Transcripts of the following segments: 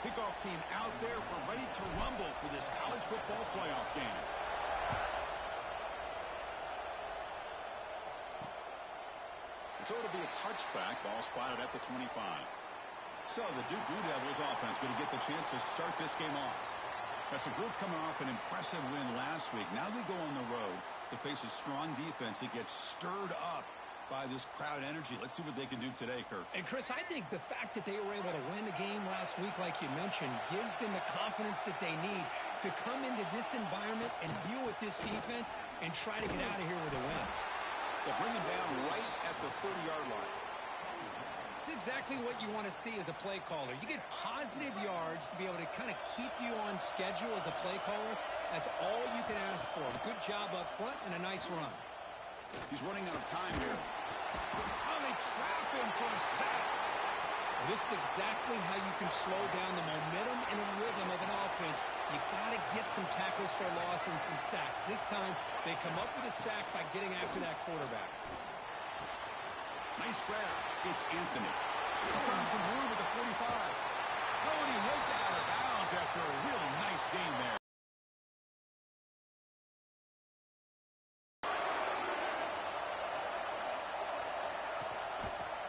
Kickoff team out there. We're ready to rumble for this college football playoff game. So it'll be a touchback. Ball spotted at the 25. So the Duke Blue Devils offense going to get the chance to start this game off. That's a group coming off an impressive win last week. Now they go on the road to face a strong defense that gets stirred up by this crowd energy. Let's see what they can do today, Kirk. And, Chris, I think the fact that they were able to win the game last week, like you mentioned, gives them the confidence that they need to come into this environment and deal with this defense and try to get out of here with a win. They'll bring them down right at the 30-yard line. It's exactly what you want to see as a play caller. You get positive yards to be able to kind of keep you on schedule as a play caller. That's all you can ask for. Good job up front and a nice run. He's running out of time here. Oh, they trap him for a sack. This is exactly how you can slow down the momentum and the rhythm of an offense. You got to get some tackles for loss and some sacks. This time, they come up with a sack by getting after that quarterback. Nice grab. It's Anthony. He's throwing some room with the 45. Oh, and he heads out of bounds after a really nice game there.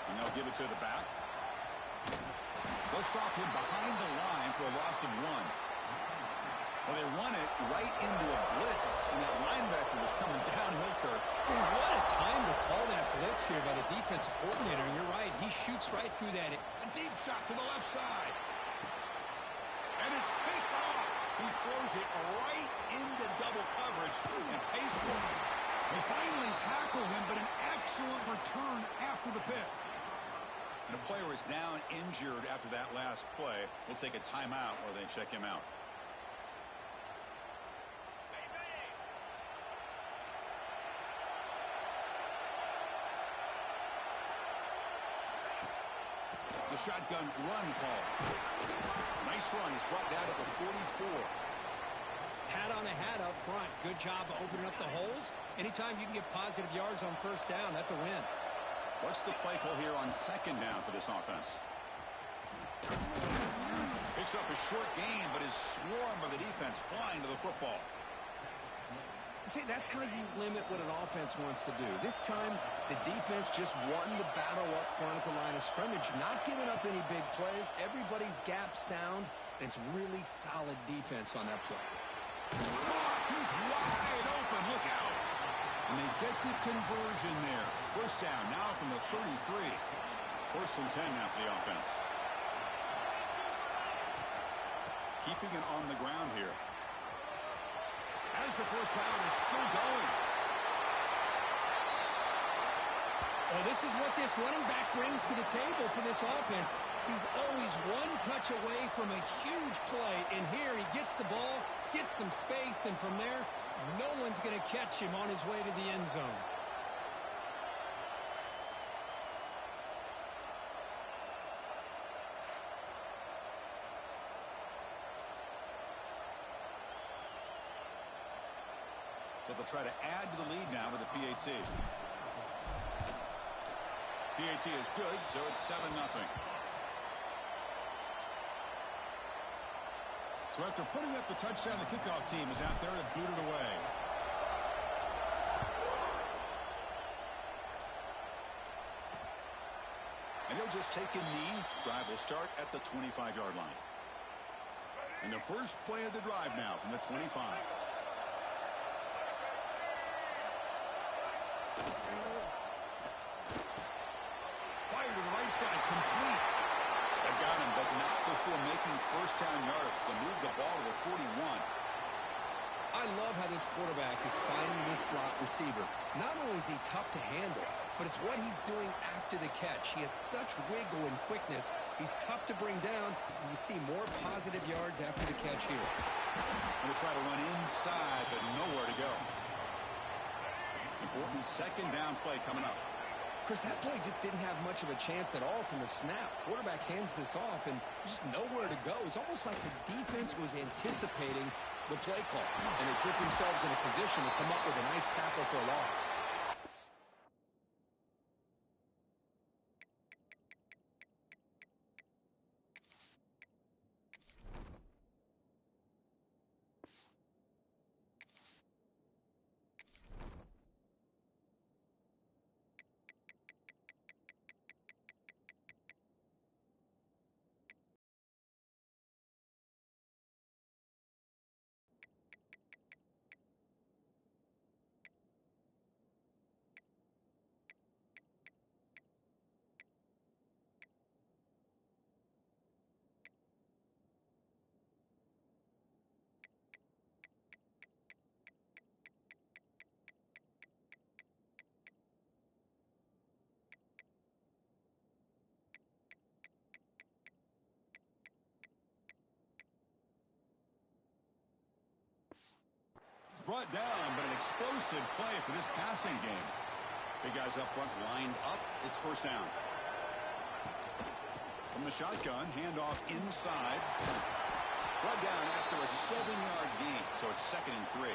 And they'll give it to the back. They'll stop him behind the line for a loss of 1. Well, they run it right into a blitz, and that linebacker was coming downhill, Kirk. Man, what a time to call that blitz here by the defensive coordinator. And you're right, he shoots right through that. A deep shot to the left side. And it's picked off. He throws it right into double coverage and pays for it. They finally tackle him, but an excellent return after the pick. And a player is down injured after that last play. We'll take a timeout while they check him out. It's a shotgun run call. Nice run. He's brought down to the 44. Hat on a hat up front. Good job of opening up the holes. Anytime you can get positive yards on first down, that's a win. What's the play call here on second down for this offense? Picks up a short gain, but is swarmed by the defense flying to the football. See, that's how you limit what an offense wants to do. This time, the defense just won the battle up front at the line of scrimmage, not giving up any big plays. Everybody's gap sound. It's really solid defense on that play. He's wide open. Look out. And they get the conversion there. First down now from the 33. First and 10 now for the offense. Keeping it on the ground here. As the first down is still going. Well, this is what this running back brings to the table for this offense. He's always one touch away from a huge play. And here he gets the ball, gets some space, and from there, no one's going to catch him on his way to the end zone. So they'll try to add to the lead now with a PAT. PAT is good, so it's 7-0. So after putting up the touchdown, the kickoff team is out there to boot it away. And he'll just take a knee. Drive will start at the 25-yard line. And the first play of the drive now from the 25. Fire to the right side, complete. They've got him, but not before making first down yards. They move the ball to the 41. I love how this quarterback is finding this slot receiver. Not only is he tough to handle, but it's what he's doing after the catch. He has such wiggle and quickness. He's tough to bring down, and you see more positive yards after the catch here. Going to try to run inside, but nowhere to go. Important second down play coming up. Chris, that play just didn't have much of a chance at all from the snap. Quarterback hands this off, and just nowhere to go. It's almost like the defense was anticipating the play call, and they put themselves in a position to come up with a nice tackle for a loss. brought down, but an explosive play for this passing game. Big guys up front lined up. It's first down. From the shotgun, handoff inside. Brought down after a 7-yard gain, so it's 2nd and 3.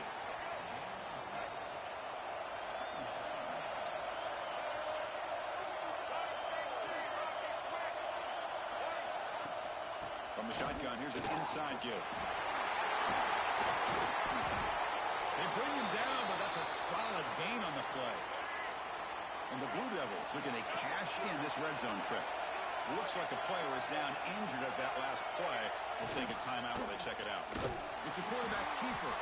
From the shotgun, here's an inside give. They bring him down, but that's a solid gain on the play. And the Blue Devils are going to cash in this red zone trip. Looks like a player is down injured at that last play. We'll take a timeout while they check it out. It's a quarterback keeper.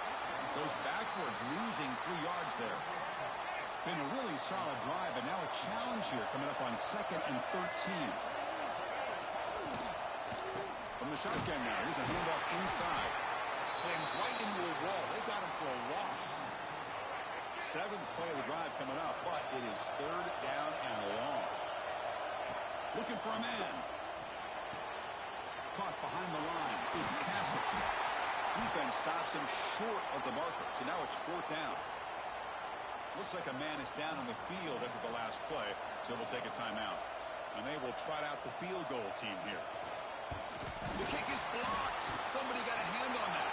Goes backwards, losing 3 yards there. Been a really solid drive, and now a challenge here coming up on 2nd and 13. From the shotgun now, here's a handoff inside. Slams right into a wall. They got him for a loss. 7th play of the drive coming up, but it is 3rd down and long. Looking for a man. Caught behind the line. It's Castle. Defense stops him short of the marker, so now it's 4th down. Looks like a man is down on the field after the last play, so we'll take a timeout. And they will trot out the field goal team here. The kick is blocked. Somebody got a hand on that.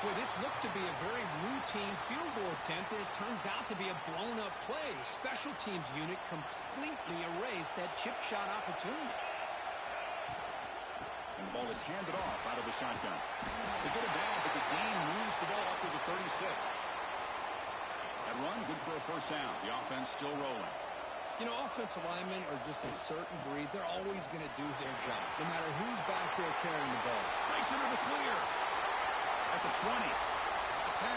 Boy, this looked to be a very routine field goal attempt, and it turns out to be a blown-up play. Special teams unit completely erased that chip shot opportunity. And the ball is handed off out of the shotgun. They get it down, but the gain moves the ball up to the 36. That run, good for a first down. The offense still rolling. You know, offensive linemen are just a certain breed. They're always going to do their job, no matter who's back there carrying the ball. Breaks into the clear. At the 20, at the 10.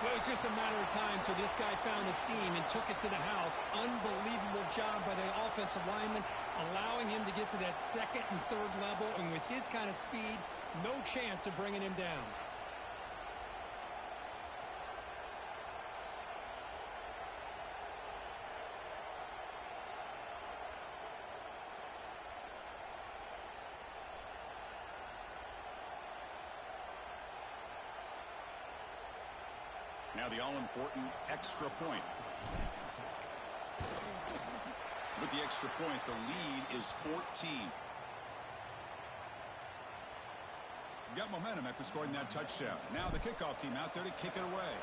Well, it was just a matter of time till this guy found a seam and took it to the house. Unbelievable job by the offensive lineman, allowing him to get to that 2nd and 3rd level, and with his kind of speed, no chance of bringing him down. Now the all-important extra point. With the extra point, the lead is 14. Got momentum after scoring that touchdown. Now the kickoff team out there to kick it away.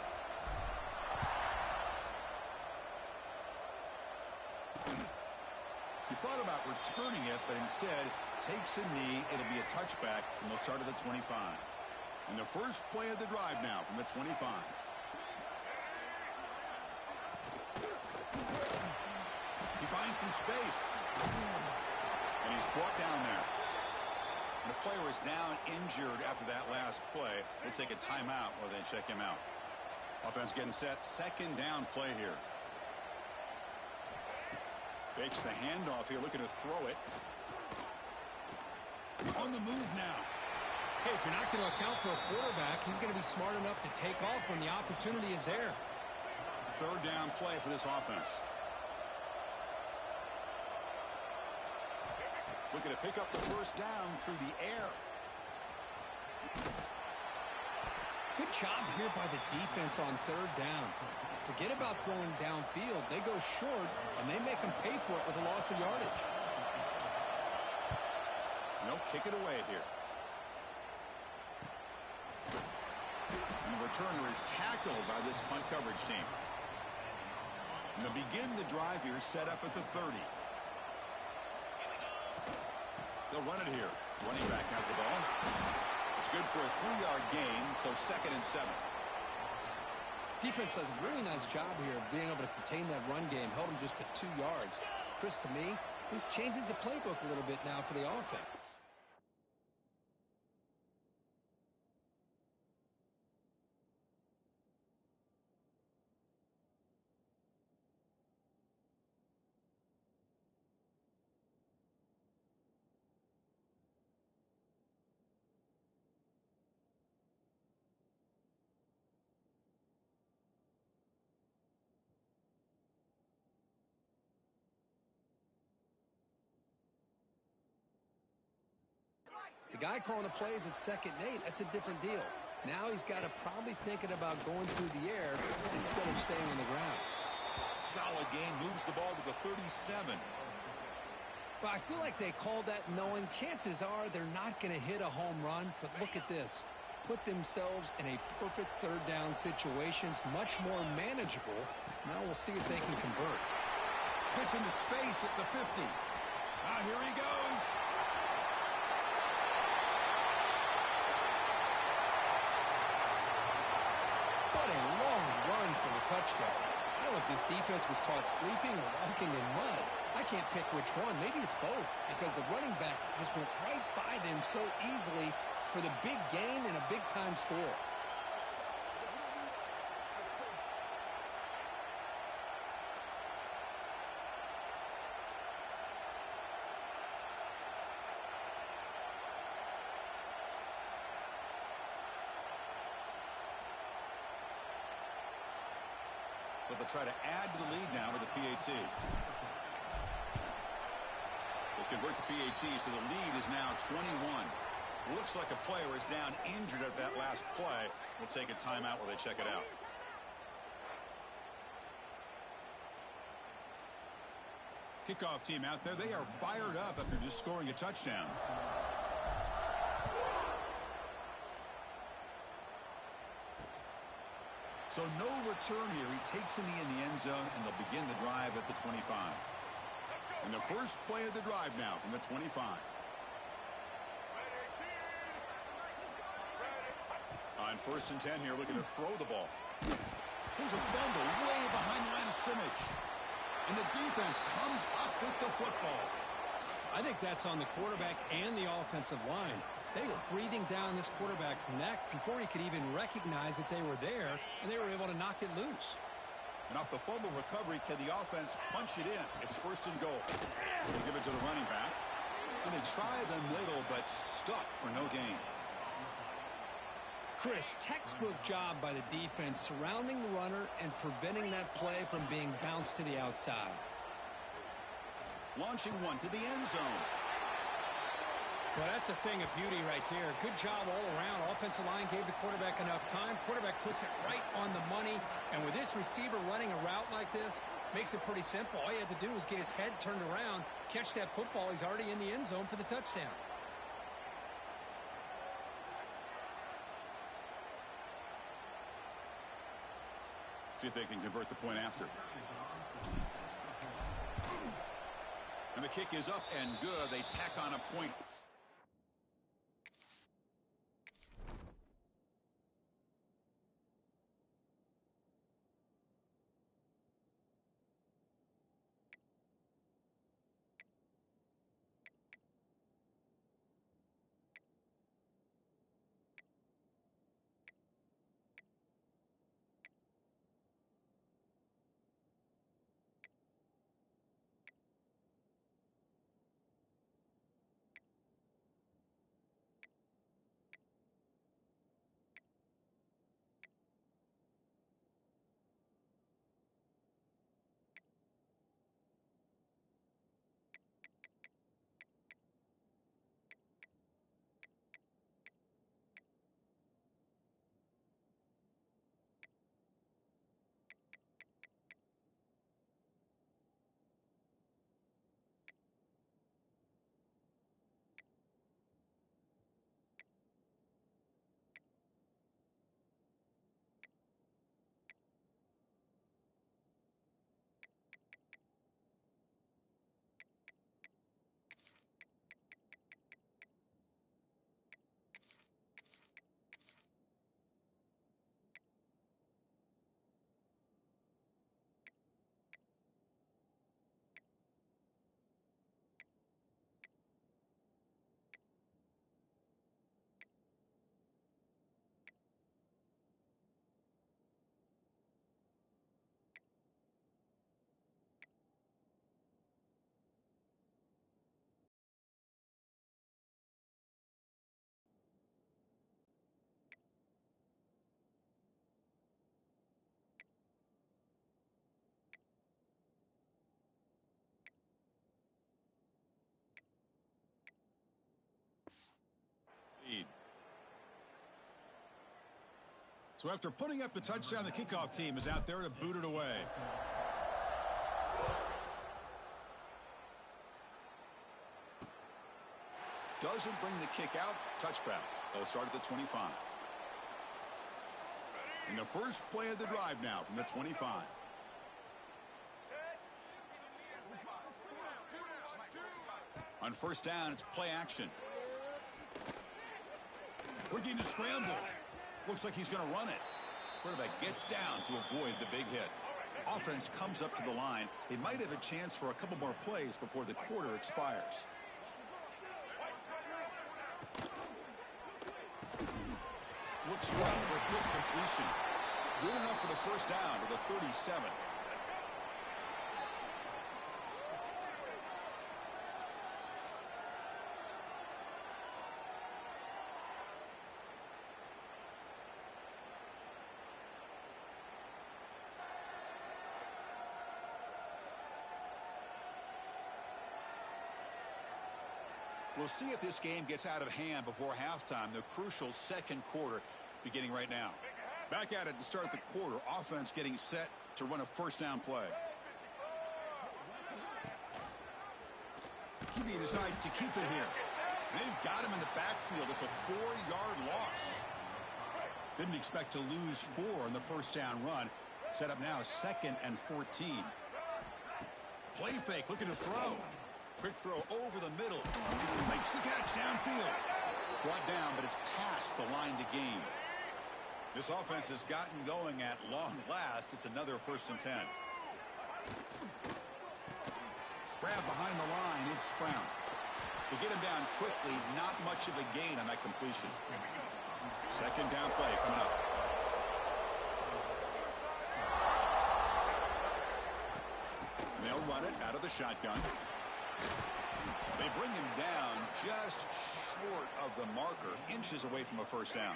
He thought about returning it, but instead takes a knee. It'll be a touchback, and they'll start at the 25. And the first play of the drive now from the 25. He finds some space. And he's brought down there. And the player is down injured after that last play. We'll take a timeout while they check him out. Offense getting set. 2nd down play here. Fakes the handoff here, looking to throw it. On the move now. Hey, if you're not going to account for a quarterback, he's going to be smart enough to take off when the opportunity is there. 3rd down play for this offense. Looking to pick up the first down through the air. Good job here by the defense on 3rd down. Forget about throwing downfield. They go short, and they make them pay for it with a loss of yardage. They'll kick it away here. And the returner is tackled by this punt coverage team. And they'll begin the drive here, set up at the 30. They'll run it here. Running back has the ball. It's good for a 3-yard gain, so 2nd and 7. Defense does a really nice job here of being able to contain that run game. Held him just to 2 yards. Chris, to me, this changes the playbook a little bit now for the offense. The guy calling the plays at 2nd and 8, that's a different deal. Now he's got to probably thinking about going through the air instead of staying on the ground. Solid gain, moves the ball to the 37. Well, I feel like they called that knowing chances are they're not going to hit a home run, but look at this. Put themselves in a perfect 3rd down situation. It's much more manageable. Now we'll see if they can convert. Hits into space at the 50. Here he goes. What a long run for the touchdown. I don't know if this defense was caught sleeping or walking in mud. I can't pick which one. Maybe it's both, because the running back just went right by them so easily for the big gain and a big-time score. So they'll try to add to the lead now with the PAT. They convert the PAT, so the lead is now 21. Looks like a player is down injured at that last play. We'll take a timeout while they check it out. Kickoff team out there. They are fired up after just scoring a touchdown. So no return here. He takes in the end zone, and they'll begin the drive at the 25. And the first play of the drive now from the 25. On 1st and 10 here, looking to throw the ball. Here's a fumble way behind the line of scrimmage. And the defense comes up with the football. I think that's on the quarterback and the offensive line. They were breathing down this quarterback's neck before he could even recognize that they were there, and they were able to knock it loose. And off the fumble recovery, can the offense punch it in? It's 1st and goal. They give it to the running back. And they try the middle, but stuck for no gain. Chris, textbook job by the defense surrounding the runner and preventing that play from being bounced to the outside. Launching one to the end zone. Well, that's a thing of beauty right there. Good job all around. Offensive line gave the quarterback enough time. Quarterback puts it right on the money. And with this receiver running a route like this, makes it pretty simple. All you had to do was get his head turned around, catch that football. He's already in the end zone for the touchdown. See if they can convert the point after. And the kick is up and good. They tack on a point. So after putting up the touchdown, the kickoff team is out there to boot it away. Doesn't bring the kick out. Touchback. They'll start at the 25. And the first play of the drive now from the 25. On first down, it's play action. Looking to scramble. Looks like he's going to run it. Quarterback gets down to avoid the big hit. Offense comes up to the line. They might have a chance for a couple more plays before the quarter expires. Looks right for a quick completion. Good enough for the first down to the 37. We'll see if this game gets out of hand before halftime. The crucial second quarter beginning right now. Back at it to start the quarter. Offense getting set to run a first down play. QB decides to keep it here. They've got him in the backfield. It's a 4-yard loss. Didn't expect to lose 4 on the first down run. Set up now 2nd and 14. Play fake, looking to throw. Quick throw over the middle. Makes the catch downfield. Brought down, but it's past the line to gain. This offense has gotten going at long last. It's another 1st and 10. Grab behind the line. It's Brown. To get him down quickly, not much of a gain on that completion. Second down play coming up. And they'll run it out of the shotgun. They bring him down just short of the marker, inches away from a first down.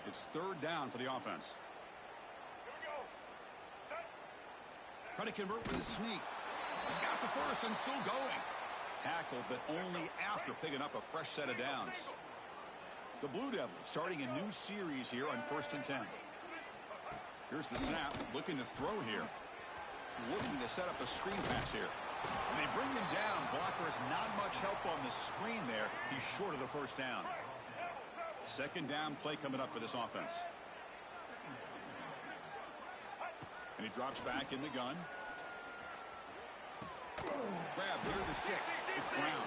It's 3rd down for the offense. Try to convert with a sneak. He's got the first and still going. Tackled, but only after picking up a fresh set of downs. The Blue Devils starting a new series here on 1st and 10. Here's the snap, looking to throw here. Looking to set up a screen pass here. And they bring him down. Blocker has not much help on the screen there. He's short of the first down. Second down play coming up for this offense. And he drops back in the gun. Grab near the sticks. It's Brown.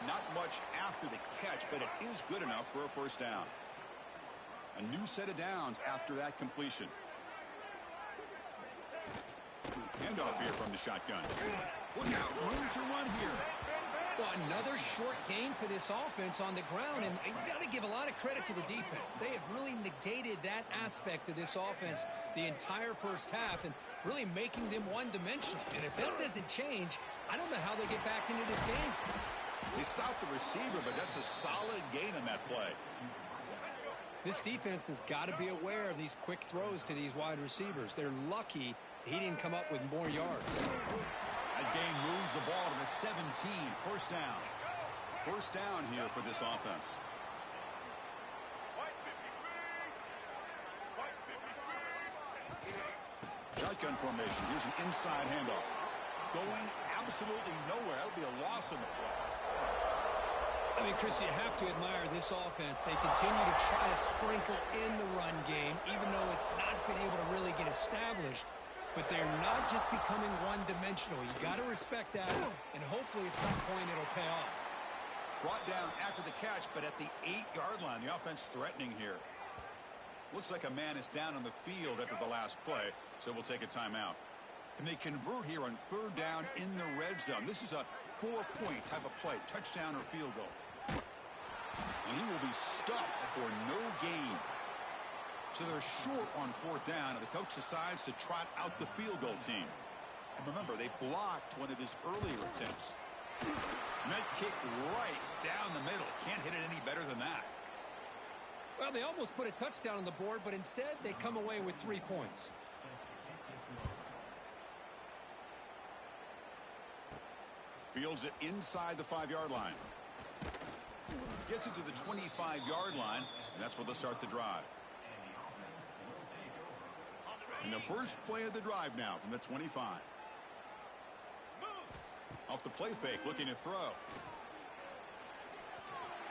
Not much after the catch, but it is good enough for a first down. A new set of downs after that completion. Handoff here from the shotgun. Look out, room to run here. Well, another short gain for this offense on the ground, and you got to give a lot of credit to the defense. They have really negated that aspect of this offense the entire first half and really making them one-dimensional. And if that doesn't change, I don't know how they get back into this game. They stopped the receiver, but that's a solid gain on that play. This defense has got to be aware of these quick throws to these wide receivers. They're lucky he didn't come up with more yards. That gain moves the ball to the 17. First down. First down here for this offense. Shotgun formation. Here's an inside handoff. Going absolutely nowhere. That would be a loss in the play. I mean, Chris, you have to admire this offense. They continue to try to sprinkle in the run game, even though it's not been able to really get established. But they're not just becoming one-dimensional. You got to respect that, and hopefully at some point it'll pay off. Brought down after the catch, but at the 8-yard line, the offense threatening here. Looks like a man is down on the field after the last play, so we'll take a timeout. Can they convert here on 3rd down in the red zone? This is a 4-point type of play, touchdown or field goal. And he will be stuffed for no gain. So they're short on 4th down, and the coach decides to trot out the field goal team. And remember, they blocked one of his earlier attempts. And that kick right down the middle. Can't hit it any better than that. Well, they almost put a touchdown on the board, but instead they come away with 3 points. Fields it inside the 5-yard line. Gets it to the 25-yard line, and that's where they'll start the drive. And the first play of the drive now from the 25. Off the play fake, looking to throw.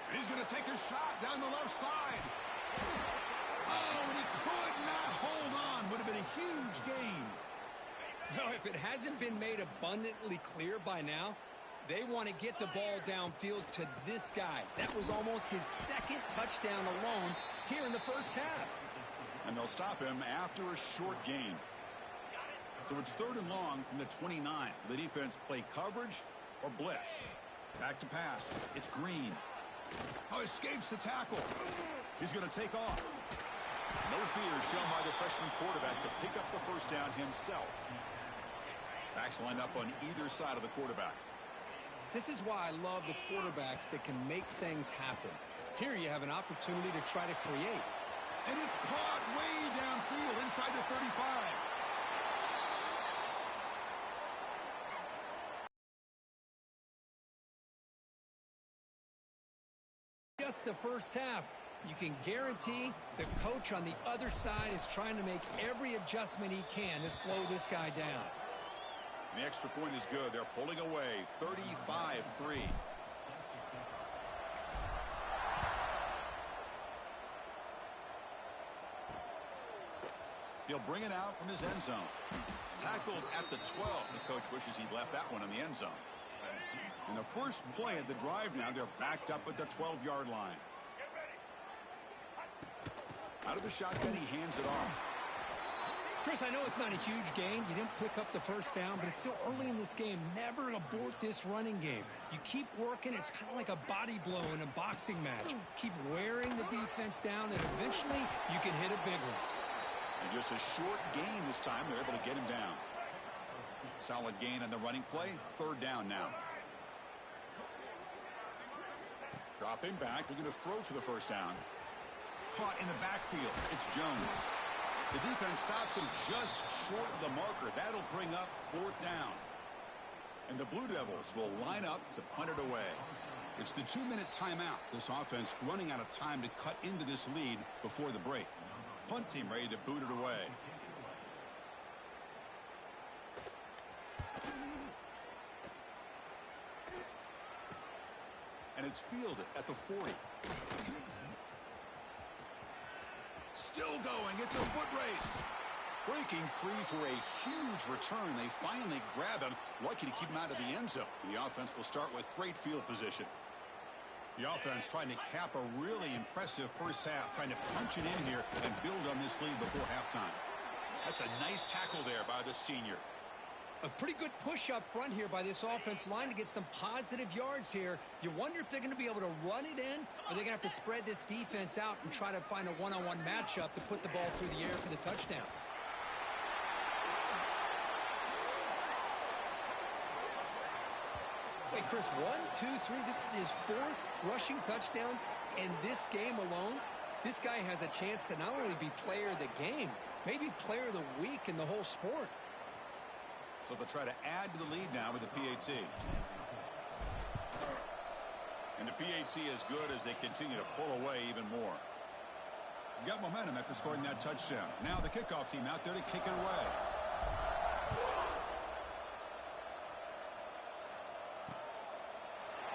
And he's going to take a shot down the left side. Oh, and he could not hold on. Would have been a huge gain. No, if it hasn't been made abundantly clear by now, they want to get the ball downfield to this guy. That was almost his second touchdown alone here in the first half. And they'll stop him after a short gain. So it's 3rd and long from the 29. The defense play coverage or blitz. Back to pass. It's Green. Oh, escapes the tackle. He's going to take off. No fear shown by the freshman quarterback to pick up the first down himself. Backs lined up on either side of the quarterback. This is why I love the quarterbacks that can make things happen. Here you have an opportunity to try to create. And it's caught way downfield inside the 35. Just the first half. You can guarantee the coach on the other side is trying to make every adjustment he can to slow this guy down. And the extra point is good. They're pulling away 35-3. He'll bring it out from his end zone. Tackled at the 12. The coach wishes he'd left that one in the end zone. In the first play of the drive now, they're backed up at the 12-yard line. Out of the shotgun, he hands it off. Chris, I know it's not a huge gain. You didn't pick up the first down, but it's still early in this game. Never abort this running game. You keep working. It's kind of like a body blow in a boxing match. Keep wearing the defense down, and eventually you can hit a big one. And just a short gain this time. They're able to get him down. Solid gain on the running play. 3rd down now. Dropping back, looking to throw for the first down. Caught in the backfield. It's Jones. The defense stops him just short of the marker. That'll bring up 4th down. And the Blue Devils will line up to punt it away. It's the 2-minute timeout. This offense running out of time to cut into this lead before the break. Punt team ready to boot it away. And it's fielded at the 40. Still going. It's a foot race. Breaking free for a huge return. They finally grab him. Lucky to keep him out of the end zone. The offense will start with great field position. The offense trying to cap a really impressive first half, trying to punch it in here and build on this lead before halftime. That's a nice tackle there by the senior. A pretty good push up front here by this offense line to get some positive yards here. You wonder if they're going to be able to run it in, or they're going to have to spread this defense out and try to find a one-on-one matchup to put the ball through the air for the touchdown. Wait, Chris, 1, 2, 3. This is his 4th rushing touchdown in this game alone. This guy has a chance to not only be player of the game, maybe player of the week in the whole sport. So they'll try to add to the lead now with the PAT. And the PAT is good as they continue to pull away even more. Got momentum after scoring that touchdown. Now the kickoff team out there to kick it away.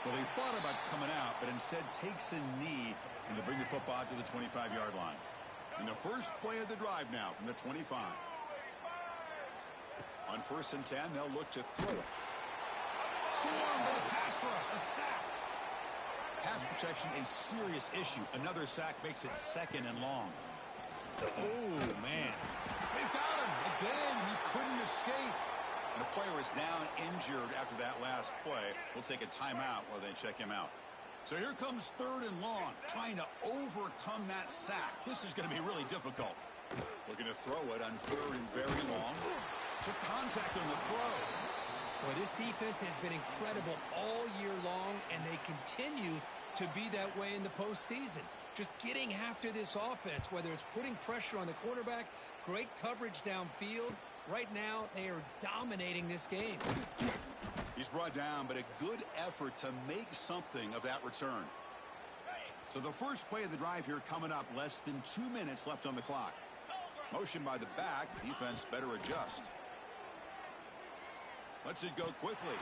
Well, he thought about coming out, but instead takes a knee and to bring the football to the 25-yard line. And the first play of the drive now from the 25. On 1st and 10, they'll look to throw it. Swarm for the pass rush, a sack. Pass protection, a serious issue. Another sack makes it 2nd and long. Oh, man. They've got him. Again, he couldn't escape. And the player is down injured after that last play. We'll take a timeout while they check him out. So here comes 3rd and long, trying to overcome that sack. This is going to be really difficult. Looking to throw it on 3rd and very long. Took contact on the throw. Boy, this defense has been incredible all year long, and they continue to be that way in the postseason. Just getting after this offense, whether it's putting pressure on the quarterback, great coverage downfield. Right now, they are dominating this game. He's brought down, but a good effort to make something of that return. So the first play of the drive here coming up, less than 2 minutes left on the clock. Motion by the back. Defense better adjust. Lets it go quickly.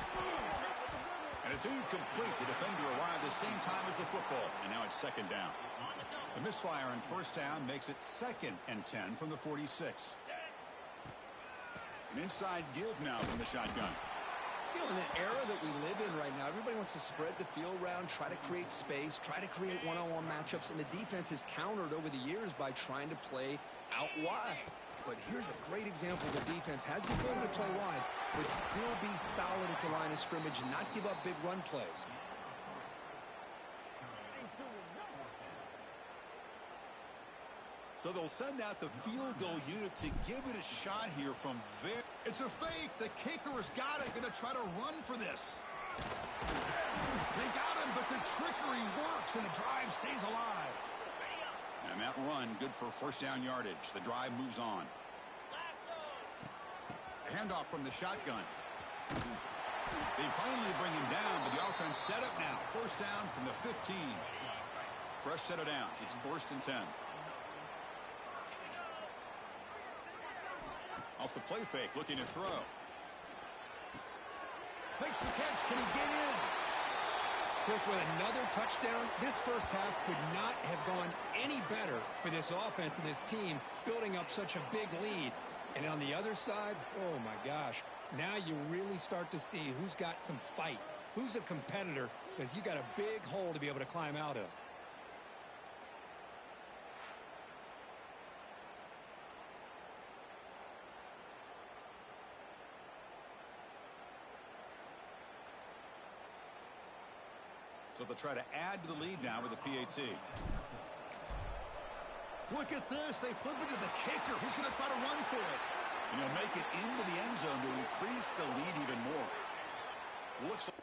And it's incomplete. The defender arrived at the same time as the football. And now it's second down. The misfire on first down makes it 2nd and 10 from the 46. An inside give now from the shotgun. You know, in the era that we live in right now, everybody wants to spread the field around, try to create space, try to create one-on-one matchups, and the defense has countered over the years by trying to play out wide. But here's a great example. The defense has the ability to play wide, but still be solid at the line of scrimmage and not give up big run plays. So they'll send out the field goal unit to give it a shot here from there. It's a fake. The kicker has got it. Going to try to run for this. They got him, but the trickery works, and the drive stays alive. And that run, good for first down yardage. The drive moves on. A handoff from the shotgun. They finally bring him down, but the offense set up now. First down from the 15. Fresh set of downs. It's 1st and 10. Off the play fake, looking to throw. Makes the catch. Can he get in? Chris, with another touchdown, this first half could not have gone any better for this offense and this team, building up such a big lead. And on the other side, oh my gosh, now you really start to see who's got some fight, who's a competitor, because you got a big hole to be able to climb out of. So they'll try to add to the lead now with a PAT. Look at this. They flip it to the kicker. He's going to try to run for it. And he'll make it into the end zone to increase the lead even more. Looks like...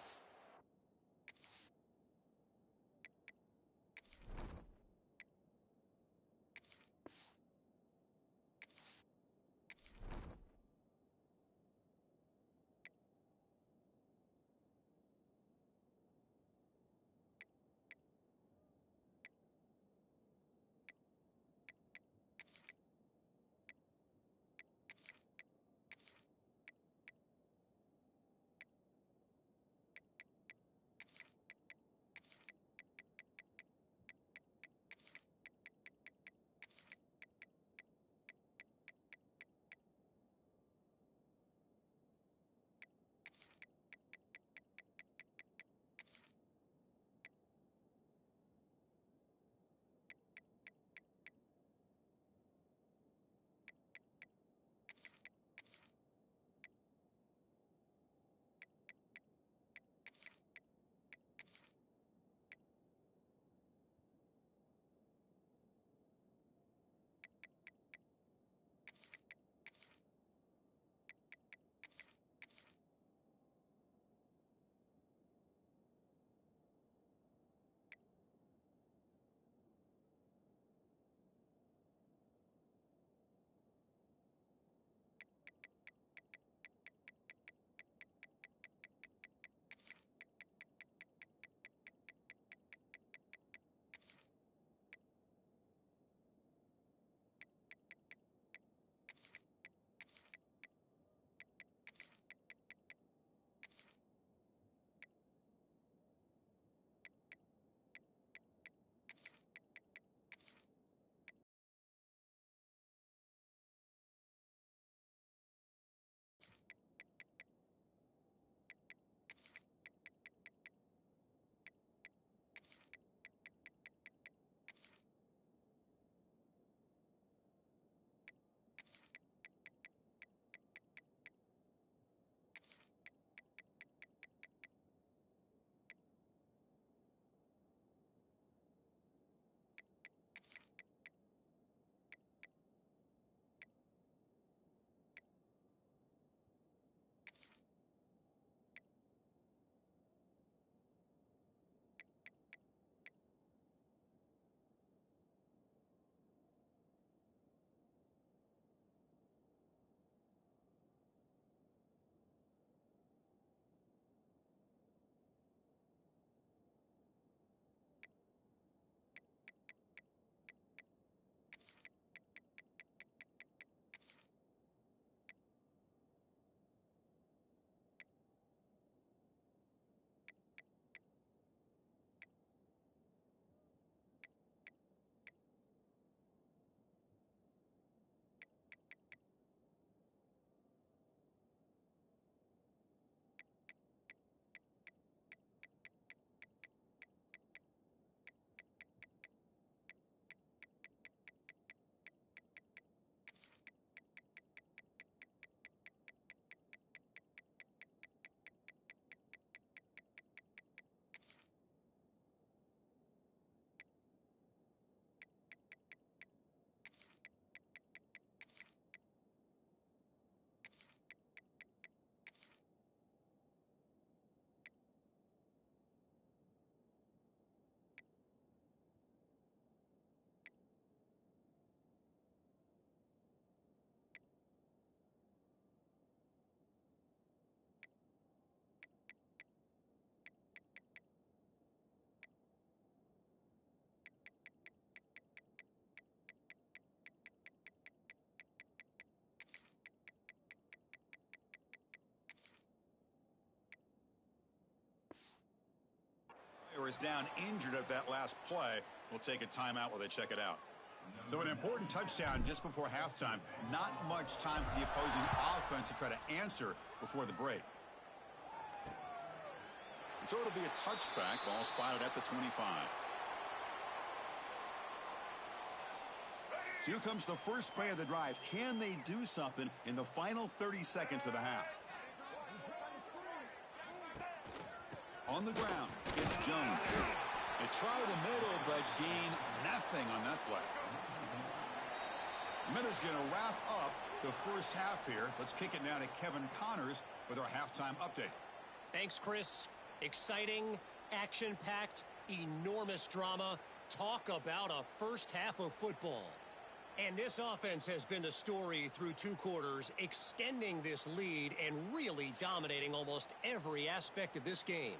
was down injured at that last play. We'll take a timeout while they check it out. So an important touchdown just before halftime. Not much time for the opposing offense to try to answer before the break. And so it'll be a touchback. Ball spotted at the 25. So here comes the first play of the drive. Can they do something in the final 30 seconds of the half? On the ground, it's Jones. They try the middle, but gain nothing on that play. The Minutes going to wrap up the first half here. Let's kick it now to Kevin Connors with our halftime update. Thanks, Chris. Exciting, action-packed, enormous drama. Talk about a first half of football. And this offense has been the story through 2 quarters, extending this lead and really dominating almost every aspect of this game.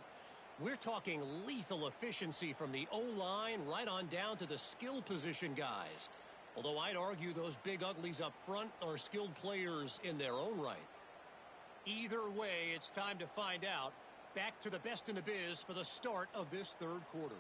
We're talking lethal efficiency from the O-line right on down to the skill position guys. Although I'd argue those big uglies up front are skilled players in their own right. Either way, it's time to find out. Back to the best in the biz for the start of this third quarter.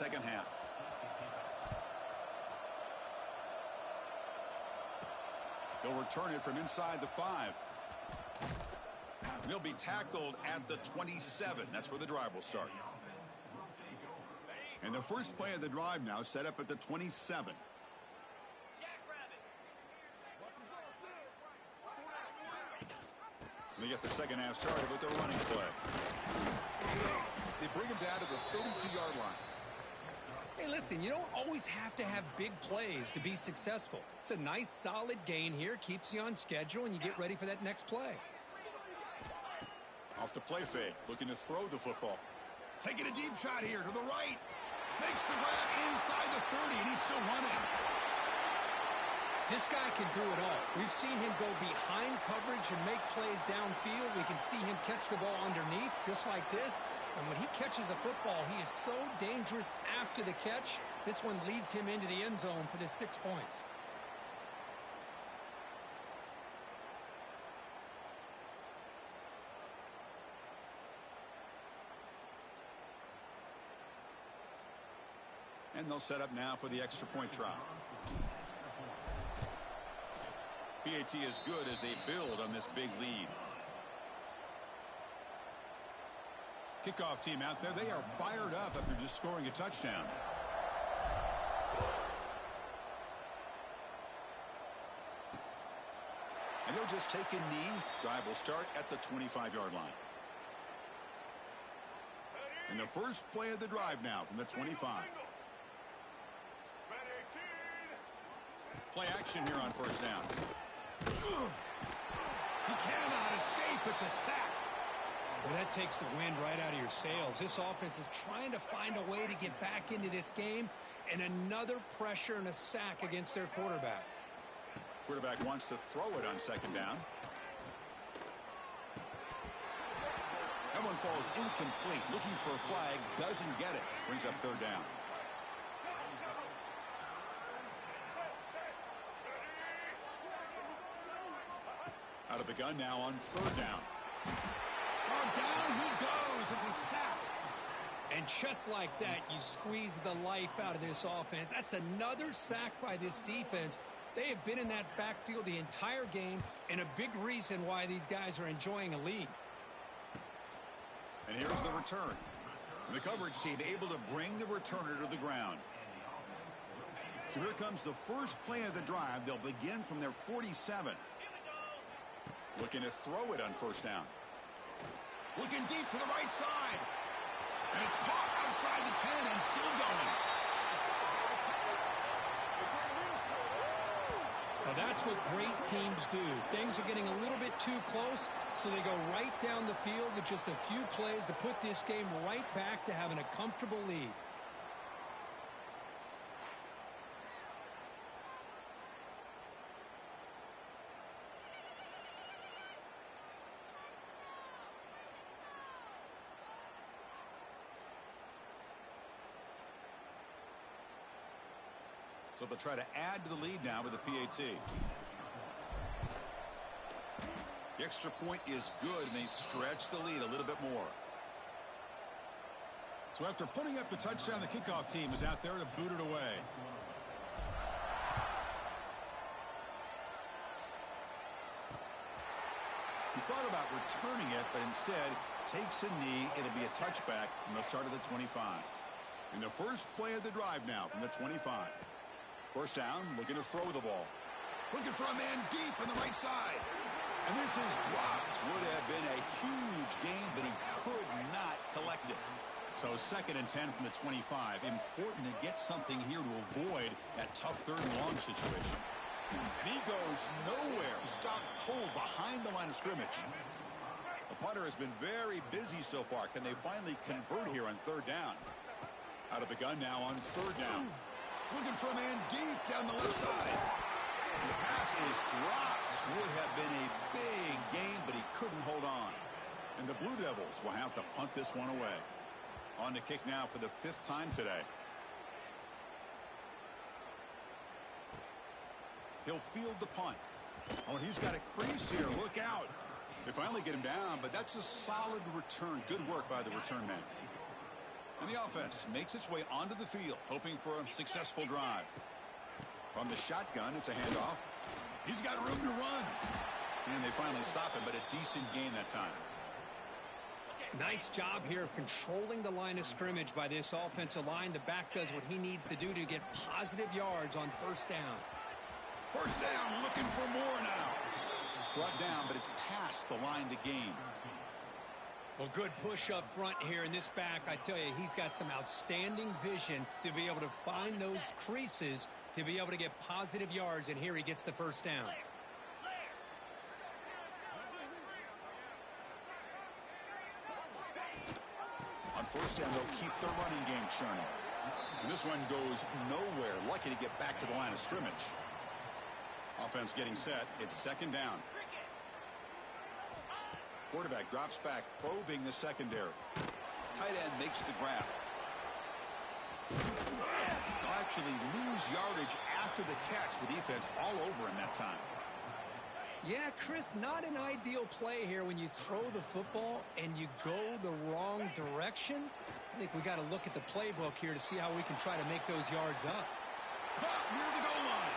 Second half. They'll return it from inside the 5. They'll be tackled at the 27. That's where the drive will start. And the first play of the drive now set up at the 27. They get the second half started with their running play. They bring him down to the 32-yard line. Hey, listen, you don't always have to have big plays to be successful. It's a nice, solid gain here. Keeps you on schedule, and you get ready for that next play. Off the play fake, looking to throw the football. Taking a deep shot here to the right. Makes the grab inside the 30, and he's still running. This guy can do it all. We've seen him go behind coverage and make plays downfield. We can see him catch the ball underneath, just like this. And when he catches a football, he is so dangerous after the catch. This one leads him into the end zone for the 6 points. And they'll set up now for the extra point try. PAT is good as they build on this big lead. Kickoff team out there, they are fired up after just scoring a touchdown. And he'll just take a knee. Drive will start at the 25-yard line. And the first play of the drive now from the 25. Play action here on first down. He cannot escape. It's a sack. Well, that takes the wind right out of your sails. This offense is trying to find a way to get back into this game, and another pressure and a sack against their quarterback. Quarterback wants to throw it on second down. That one falls incomplete. Looking for a flag. Doesn't get it. Brings up third down. Out of the gun now on third down. Oh, down he goes. It's a sack. And just like that, you squeeze the life out of this offense. That's another sack by this defense. They have been in that backfield the entire game, and a big reason why these guys are enjoying a lead. And here's the return. The coverage team able to bring the returner to the ground. So here comes the first play of the drive. They'll begin from their 47. Looking to throw it on first down. Looking deep to the right side. And it's caught outside the 10 and still going. Now that's what great teams do. Things are getting a little bit too close, so they go right down the field with just a few plays to put this game right back to having a comfortable lead. So they'll try to add to the lead now with the PAT. The extra point is good, and they stretch the lead a little bit more. So after putting up the touchdown, the kickoff team is out there to boot it away. He thought about returning it, but instead takes a knee. It'll be a touchback from the start of the 25. And the first play of the drive now from the 25. First down, looking to throw the ball. Looking for a man deep on the right side. And this is dropped. Would have been a huge gain, but he could not collect it. So 2nd and 10 from the 25. Important to get something here to avoid that tough 3rd and long situation. And he goes nowhere. Stopped cold behind the line of scrimmage. The punter has been very busy so far. Can they finally convert here on 3rd down? Out of the gun now on 3rd down. Looking for a man deep down the left side. And the pass is dropped. Would have been a big gain, but he couldn't hold on. And the Blue Devils will have to punt this one away. On to kick now for the 5th time today. He'll field the punt. Oh, and he's got a crease here. Look out. They finally get him down, but that's a solid return. Good work by the return man. And the offense makes its way onto the field, hoping for a successful drive. From the shotgun, it's a handoff. He's got room to run. And they finally stop him, but a decent gain that time. Nice job here of controlling the line of scrimmage by this offensive line. The back does what he needs to do to get positive yards on 1st down. First down, looking for more now. Brought down, but it's past the line to gain. Well, good push up front here in this back. I tell you, he's got some outstanding vision to be able to find those creases to be able to get positive yards, and here he gets the 1st down. On 1st down, they'll keep their running game churning. And this one goes nowhere. Lucky to get back to the line of scrimmage. Offense getting set. It's 2nd down. Quarterback drops back, probing the secondary. Tight end makes the grab. They'll actually lose yardage after the catch. The defense all over him that time. Yeah, Chris, not an ideal play here when you throw the football and you go the wrong direction. I think we got to look at the playbook here to see how we can try to make those yards up. Caught near the goal line.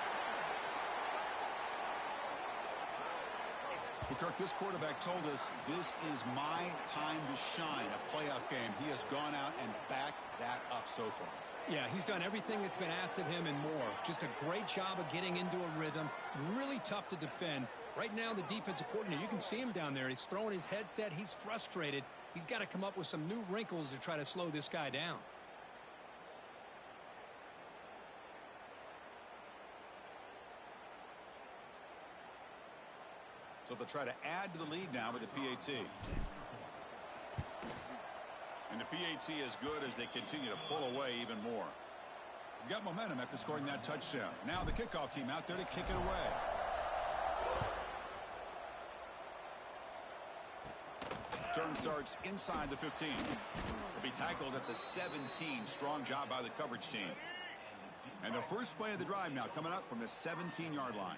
Well, Kirk, this quarterback told us this is my time to shine, a playoff game. He has gone out and backed that up so far. Yeah, he's done everything that's been asked of him and more. Just a great job of getting into a rhythm. Really tough to defend. Right now, the defensive coordinator, you can see him down there. He's throwing his headset. He's frustrated. He's got to come up with some new wrinkles to try to slow this guy down. So they'll try to add to the lead now with the PAT. And the PAT is good as they continue to pull away even more. Got momentum after scoring that touchdown. Now the kickoff team out there to kick it away. Turn starts inside the 15. Will be tackled at the 17. Strong job by the coverage team. And the first play of the drive now coming up from the 17-yard line.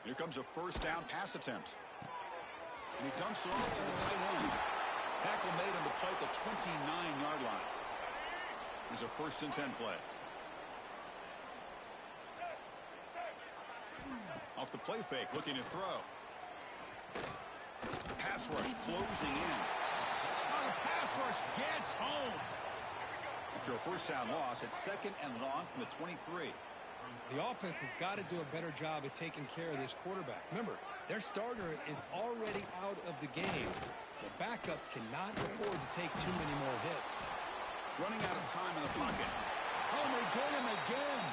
Here comes a 1st down pass attempt. And he dumps it off to the tight end. Tackle made on the play at the 29-yard line. Here's a 1st and 10 play. Off the play fake, looking to throw. Pass rush closing in. Oh, the pass rush gets home. After a 1st down loss, it's 2nd and long from the 23. The offense has got to do a better job of taking care of this quarterback. Remember, their starter is already out of the game. The backup cannot afford to take too many more hits. Running out of time in the pocket. Oh, they get him again.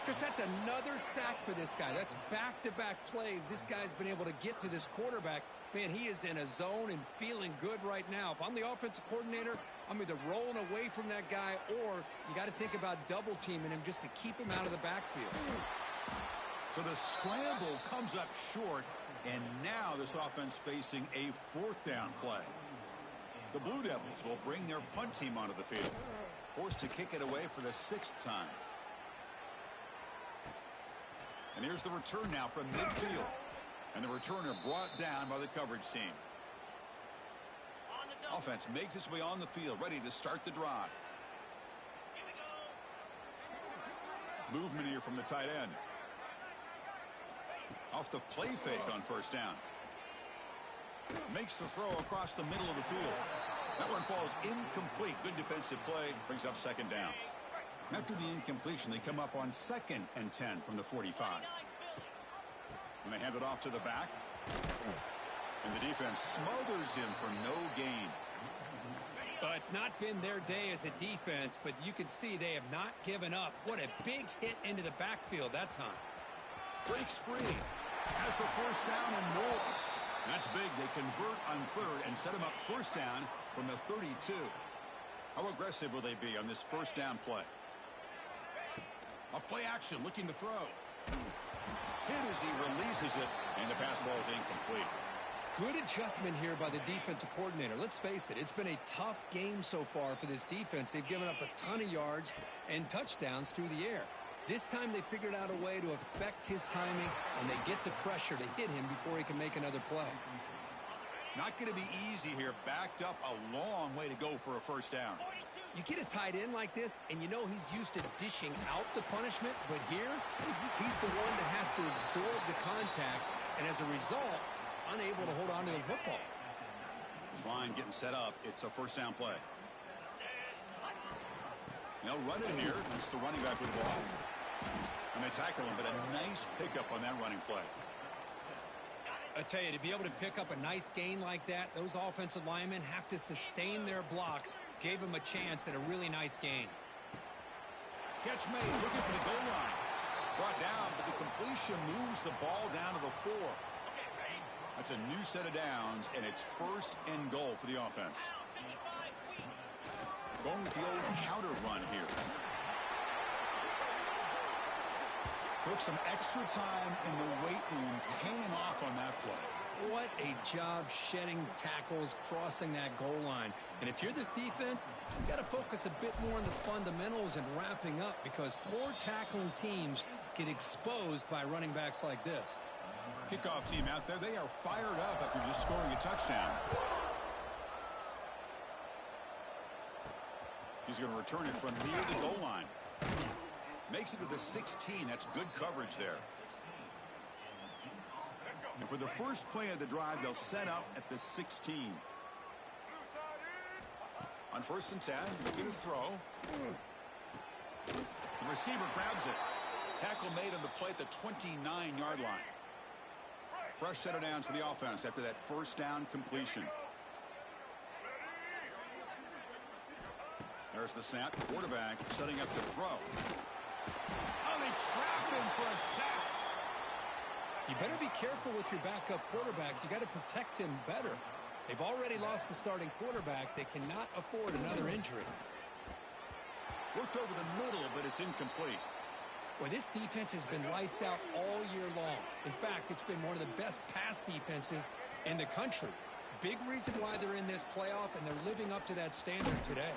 Because that's another sack for this guy. That's back-to-back plays. This guy's been able to get to this quarterback. Man, he is in a zone and feeling good right now. If I'm the offensive coordinator, I'm either rolling away from that guy or you got to think about double-teaming him just to keep him out of the backfield. So the scramble comes up short, and now this offense facing a 4th down play. The Blue Devils will bring their punt team onto the field. Forced to kick it away for the 6th time. And here's the return now from midfield. And the returner brought down by the coverage team. Offense makes its way on the field, ready to start the drive. Movement here from the tight end. Off the play fake on first down. Makes the throw across the middle of the field. That one falls incomplete. Good defensive play. Brings up second down. After the incompletion, they come up on 2nd and 10 from the 45. And they hand it off to the back. And the defense smothers him for no gain. It's not been their day as a defense, but you can see they have not given up. What a big hit into the backfield that time. Breaks free. Has the first down and more. That's big. They convert on 3rd and set him up first down from the 32. How aggressive will they be on this first down play? A play action, looking to throw. Hit as he releases it, and the pass ball is incomplete. Good adjustment here by the defensive coordinator. Let's face it, it's been a tough game so far for this defense. They've given up a ton of yards and touchdowns through the air. This time they figured out a way to affect his timing, and they get the pressure to hit him before he can make another play. Not going to be easy here. Backed up a long way to go for a first down. You get a tight end like this, and you know he's used to dishing out the punishment, but here, he's the one that has to absorb the contact, and as a result, he's unable to hold on to the football. This line getting set up. It's a first down play. They'll run it here. It's the running back with the ball. And they tackle him, but a nice pickup on that running play. I tell you, to be able to pick up a nice gain like that, those offensive linemen have to sustain their blocks. Gave him a chance at a really nice gain. Catch made, looking for the goal line. Brought down, but the completion moves the ball down to the 4. That's a new set of downs, and it's 1st and goal for the offense. Going with the old counter run here. Took some extra time in the weight room, paying off on that play. What a job shedding tackles, crossing that goal line. And if you're this defense, you've got to focus a bit more on the fundamentals and wrapping up, because poor tackling teams get exposed by running backs like this. Kickoff team out there, they are fired up after just scoring a touchdown. He's going to return it from near the goal line. Makes it to the 16. That's good coverage there. And for the first play of the drive, they'll set up at the 16. On 1st and 10, looking to throw. The receiver grabs it. Tackle made on the play at the 29-yard line. Fresh set of downs for the offense after that first down completion. There's the snap. Quarterback setting up to throw. Oh, they trap him for a sack. You better be careful with your backup quarterback. You got to protect him better. They've already lost the starting quarterback. They cannot afford another injury. Worked over the middle, but it's incomplete. Well, this defense has been lights out all year long. In fact, it's been one of the best pass defenses in the country. Big reason why they're in this playoff, and they're living up to that standard today.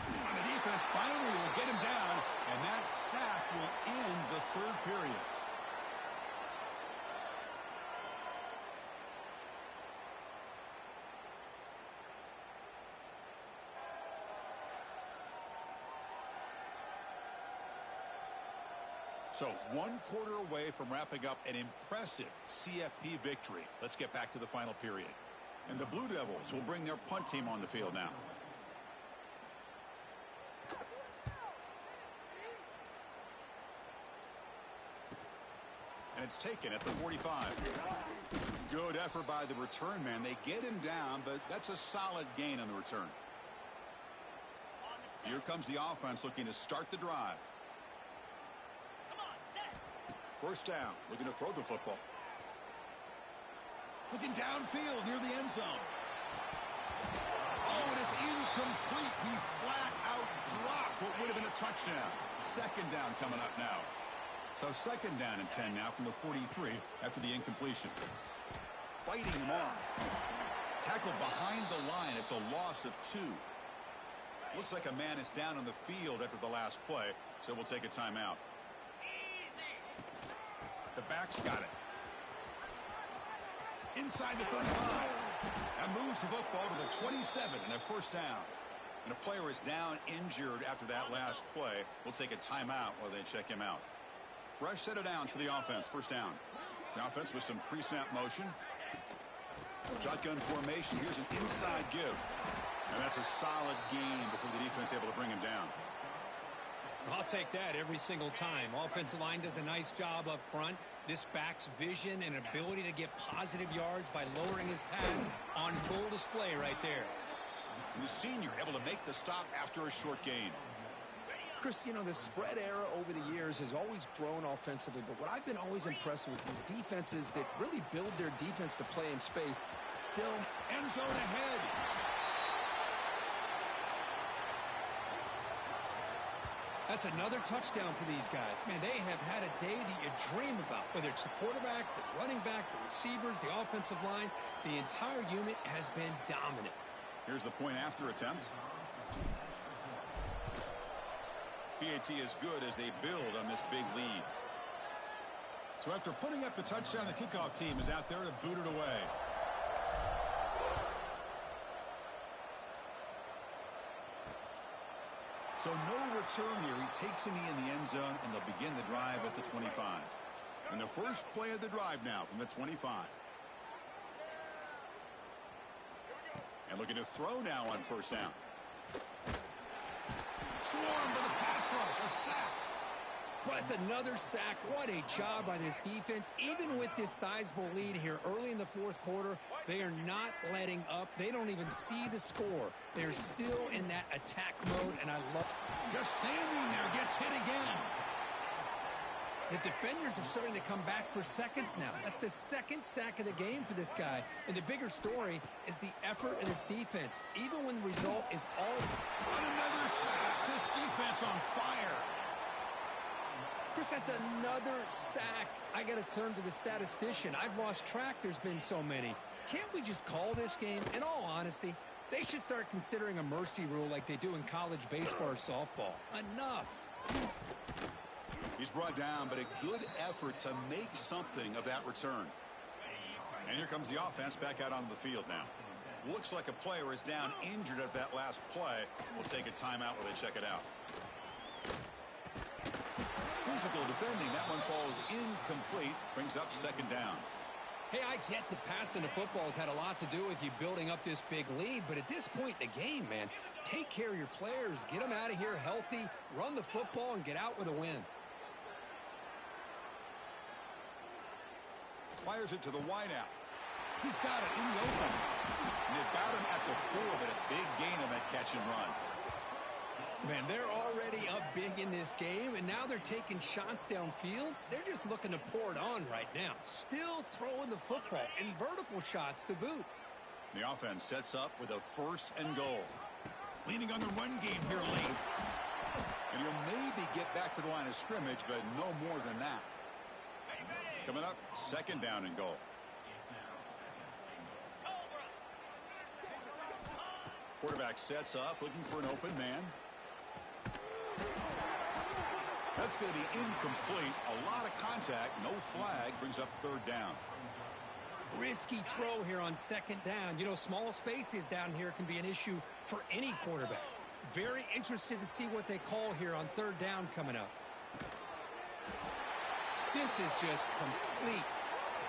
And the defense finally will get him down, and that sack will end the 3rd period. So 1 quarter away from wrapping up an impressive CFP victory. Let's get back to the final period. And the Blue Devils will bring their punt team on the field now. And it's taken at the 45. Good effort by the return man. They get him down, but that's a solid gain on the return. Here comes the offense looking to start the drive. First down, looking to throw the football. Looking downfield near the end zone. Oh, and it's incomplete. He flat out dropped what would have been a touchdown. Second down coming up now. So 2nd down and 10 now from the 43 after the incompletion. Fighting him off. Tackled behind the line. It's a loss of 2. Looks like a man is down on the field after the last play, so we'll take a timeout. The back's got it. Inside the 35. That moves the football to the 27 and a first down. And a player is down injured after that last play. We'll take a timeout while they check him out. Fresh set of downs for the offense. First down. The offense with some pre-snap motion. Shotgun formation. Here's an inside give. And that's a solid gain before the defense able to bring him down. I'll take that every single time. Offensive line does a nice job up front. This back's vision and ability to get positive yards by lowering his pads on full display right there. And the senior able to make the stop after a short gain. Chris, you know, the spread era over the years has always grown offensively, but what I've been always impressed with defenses that really build their defense to play in space still end zone ahead. That's another touchdown for these guys. Man, they have had a day that you dream about. Whether it's the quarterback, the running back, the receivers, the offensive line, the entire unit has been dominant. Here's the point after attempt. PAT is good as they build on this big lead. So after putting up the touchdown, the kickoff team is out there to boot it away. So no return here. He takes a knee in the end zone, and they'll begin the drive at the 25. And the first play of the drive now from the 25. And looking to throw now on first down. Swarm for the pass rush, a sack. But it's another sack. What a job by this defense. Even with this sizable lead here early in the fourth quarter, they are not letting up. They don't even see the score. They're still in that attack mode, and I love it. Just standing there, gets hit again. The defenders are starting to come back for seconds now. That's the second sack of the game for this guy. And the bigger story is the effort of this defense. Even when the result is all... Another sack. This defense on fire. Chris, that's another sack. I got to turn to the statistician. I've lost track. There's been so many. Can't we just call this game? In all honesty, they should start considering a mercy rule like they do in college baseball or softball. Enough. He's brought down, but a good effort to make something of that return. And here comes the offense back out onto the field now. Looks like a player is down injured at that last play. We'll take a timeout while they check it out. Physical defending. That one falls incomplete. Brings up second down. Hey, I get the passing the football has had a lot to do with you building up this big lead, but at this point in the game, man, take care of your players. Get them out of here healthy, run the football, and get out with a win. Fires it to the wideout. He's got it in the open. And they've got him at the 4, but a big gain on that catch and run. Man, they're already up big in this game, and now they're taking shots downfield. They're just looking to pour it on right now. Still throwing the football in vertical shots to boot. The offense sets up with a first and goal. Leaning on the run game here late. And he'll maybe get back to the line of scrimmage, but no more than that. Coming up, second down and goal. Quarterback sets up, looking for an open man. That's going to be incomplete. A lot of contact, no flag, brings up third down. Risky throw here on second down. You know, small spaces down here can be an issue for any quarterback. Very interested to see what they call here on third down coming up. This is just complete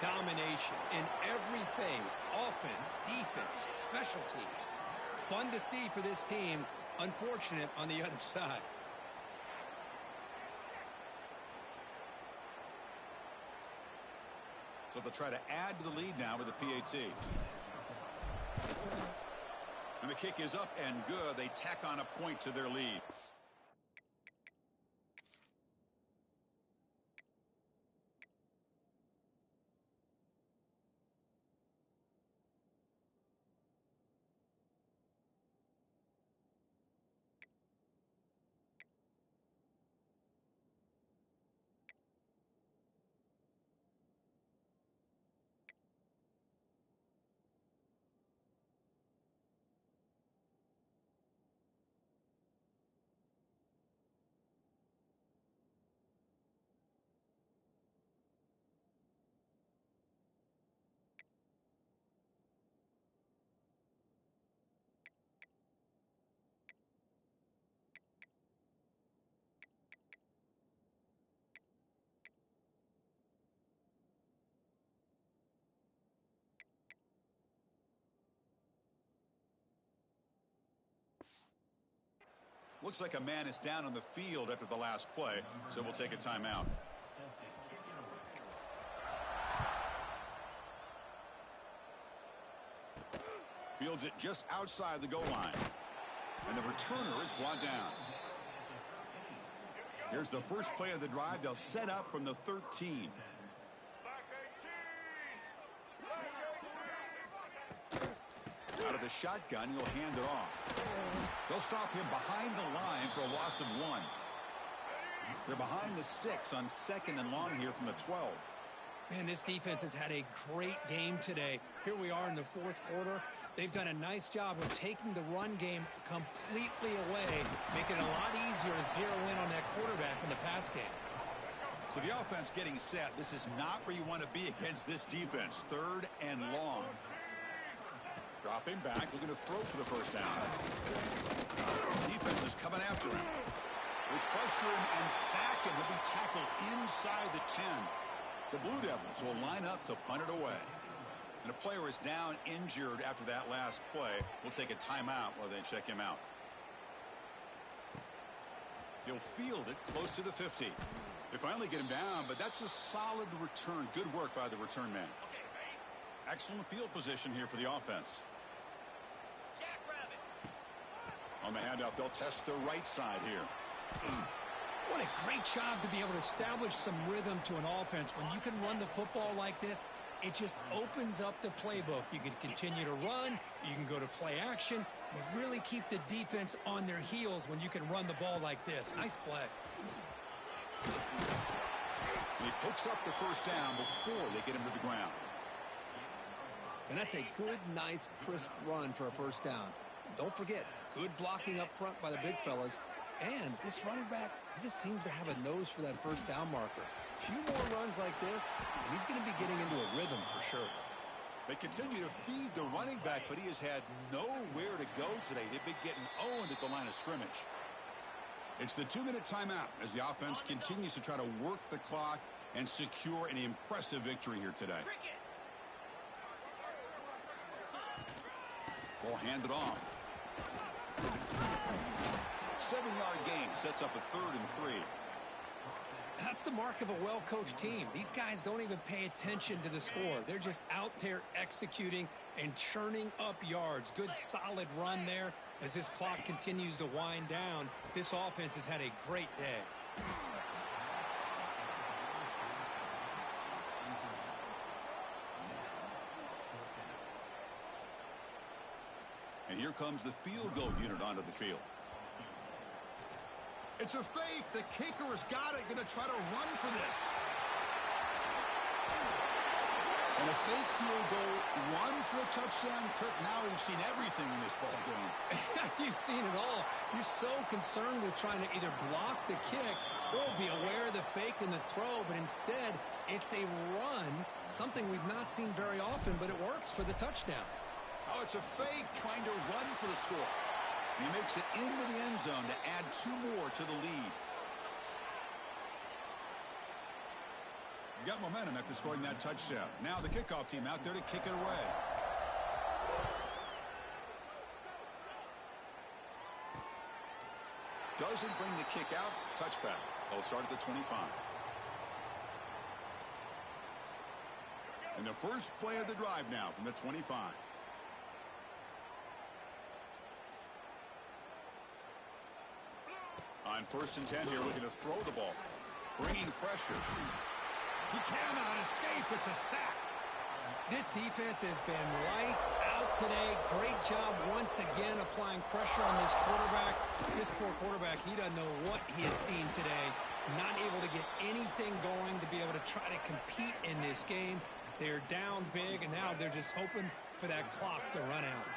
domination in every phase. Offense, defense, special teams. Fun to see for this team. Unfortunate on the other side. So they'll try to add to the lead now with the PAT. And the kick is up and good. They tack on a point to their lead. Looks like a man is down on the field after the last play, so we'll take a timeout. Fields it just outside the goal line. And the returner is brought down. Here's the first play of the drive. They'll set up from the 13. Out of the shotgun, he'll hand it off. They'll stop him behind the line for a loss of 1. They're behind the sticks on 2nd and long here from the 12. Man, this defense has had a great game today. Here we are in the 4th quarter. They've done a nice job of taking the run game completely away, making it a lot easier to zero in on that quarterback in the pass game. So the offense getting set. This is not where you want to be against this defense. 3rd and long. Dropping back, looking to throw for the first down. Defense is coming after him. They pressure him and sack him. He'll be tackled inside the 10. The Blue Devils will line up to punt it away. And a player is down injured after that last play. We'll take a timeout while they check him out. He'll field it close to the 50. They finally get him down, but that's a solid return. Good work by the return man. Excellent field position here for the offense. On the handoff, they'll test the right side here. What a great job to be able to establish some rhythm to an offense. When you can run the football like this, it just opens up the playbook. You can continue to run. You can go to play action. You really keep the defense on their heels when you can run the ball like this. Nice play. And he picks up the first down before they get him to the ground. And that's a good, nice, crisp run for a first down. Don't forget, good blocking up front by the big fellas. And this running back, he just seems to have a nose for that first down marker. A few more runs like this, and he's going to be getting into a rhythm for sure. They continue to feed the running back, but he has had nowhere to go today. They've been getting owned at the line of scrimmage. It's the 2-minute timeout as the offense continues to try to work the clock and secure an impressive victory here today. Ball handed off. 7-yard gain sets up a 3rd and 3. That's the mark of a well-coached team. These guys don't even pay attention to the score. They're just out there executing and churning up yards. Good, solid run there as this clock continues to wind down. This offense has had a great day. And here comes the field goal unit onto the field. It's a fake. The kicker has got it. Going to try to run for this. And a fake field goal, run for a touchdown. Kirk, now we've seen everything in this ball game. You've seen it all. You're so concerned with trying to either block the kick or be aware of the fake and the throw, but instead it's a run, something we've not seen very often, but it works for the touchdown. Oh, it's a fake trying to run for the score. He makes it into the end zone to add 2 more to the lead. Got momentum after scoring that touchdown. Now the kickoff team out there to kick it away. Doesn't bring the kick out. Touchback. They'll start at the 25. And the first play of the drive now from the 25. On 1st and 10 here, looking to throw the ball. Bringing pressure. He cannot escape. It's a sack. This defense has been lights out today. Great job once again applying pressure on this quarterback. This poor quarterback, he doesn't know what he has seen today. Not able to get anything going to be able to try to compete in this game. They're down big, and now they're just hoping for that clock to run out.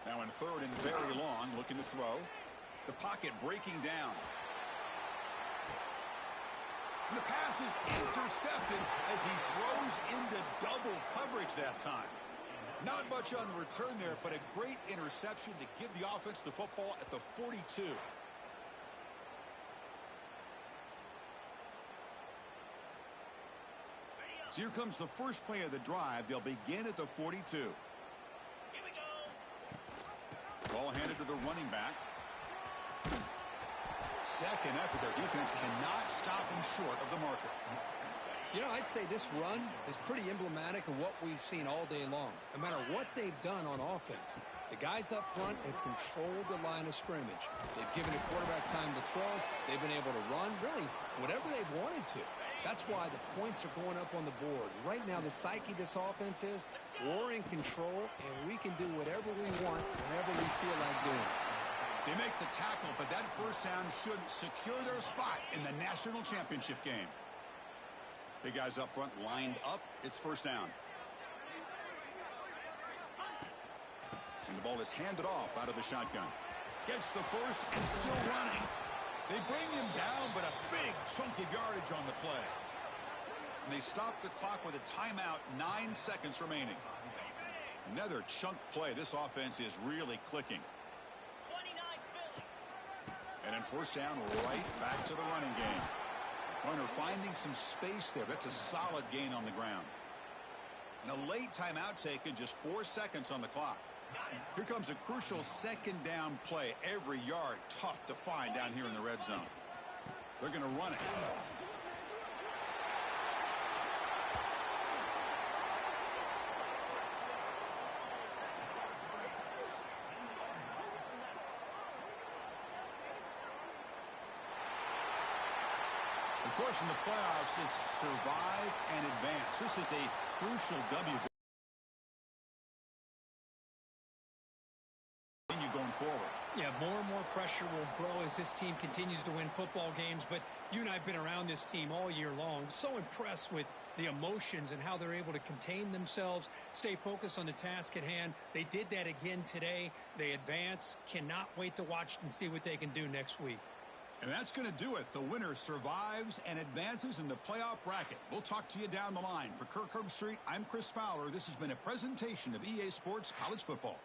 Now in 3rd and very long, looking to throw. The pocket breaking down. And the pass is intercepted as he throws into double coverage that time. Not much on the return there, but a great interception to give the offense the football at the 42. So here comes the first play of the drive. They'll begin at the 42. Ball handed to the running back. Second effort, their defense cannot stop them short of the marker. You know, I'd say this run is pretty emblematic of what we've seen all day long. No matter what they've done on offense, the guys up front have controlled the line of scrimmage. They've given the quarterback time to throw. They've been able to run, really, whatever they've wanted to. That's why the points are going up on the board. Right now, the psyche of this offense is we're in control, and we can do whatever we want whenever we feel like doing it. They make the tackle, but that first down should secure their spot in the national championship game. Big guys up front lined up. It's first down. And the ball is handed off out of the shotgun. Gets the first and still running. They bring him down, but a big chunk of yardage on the play. And they stop the clock with a timeout, 9 seconds remaining. Another chunk play. This offense is really clicking. And then first down, right back to the running game. Runner finding some space there. That's a solid gain on the ground. And a late timeout taken, just 4 seconds on the clock. Here comes a crucial second down play. Every yard tough to find down here in the red zone. They're going to run it. Of course, in the playoffs, it's survive and advance. This is a crucial W. Going forward. Yeah, more and more pressure will grow as this team continues to win football games. But you and I have been around this team all year long. So impressed with the emotions and how they're able to contain themselves, stay focused on the task at hand. They did that again today. They advance. Cannot wait to watch and see what they can do next week. And that's going to do it. The winner survives and advances in the playoff bracket. We'll talk to you down the line. For Kirk Herbstreit, I'm Chris Fowler. This has been a presentation of EA Sports College Football.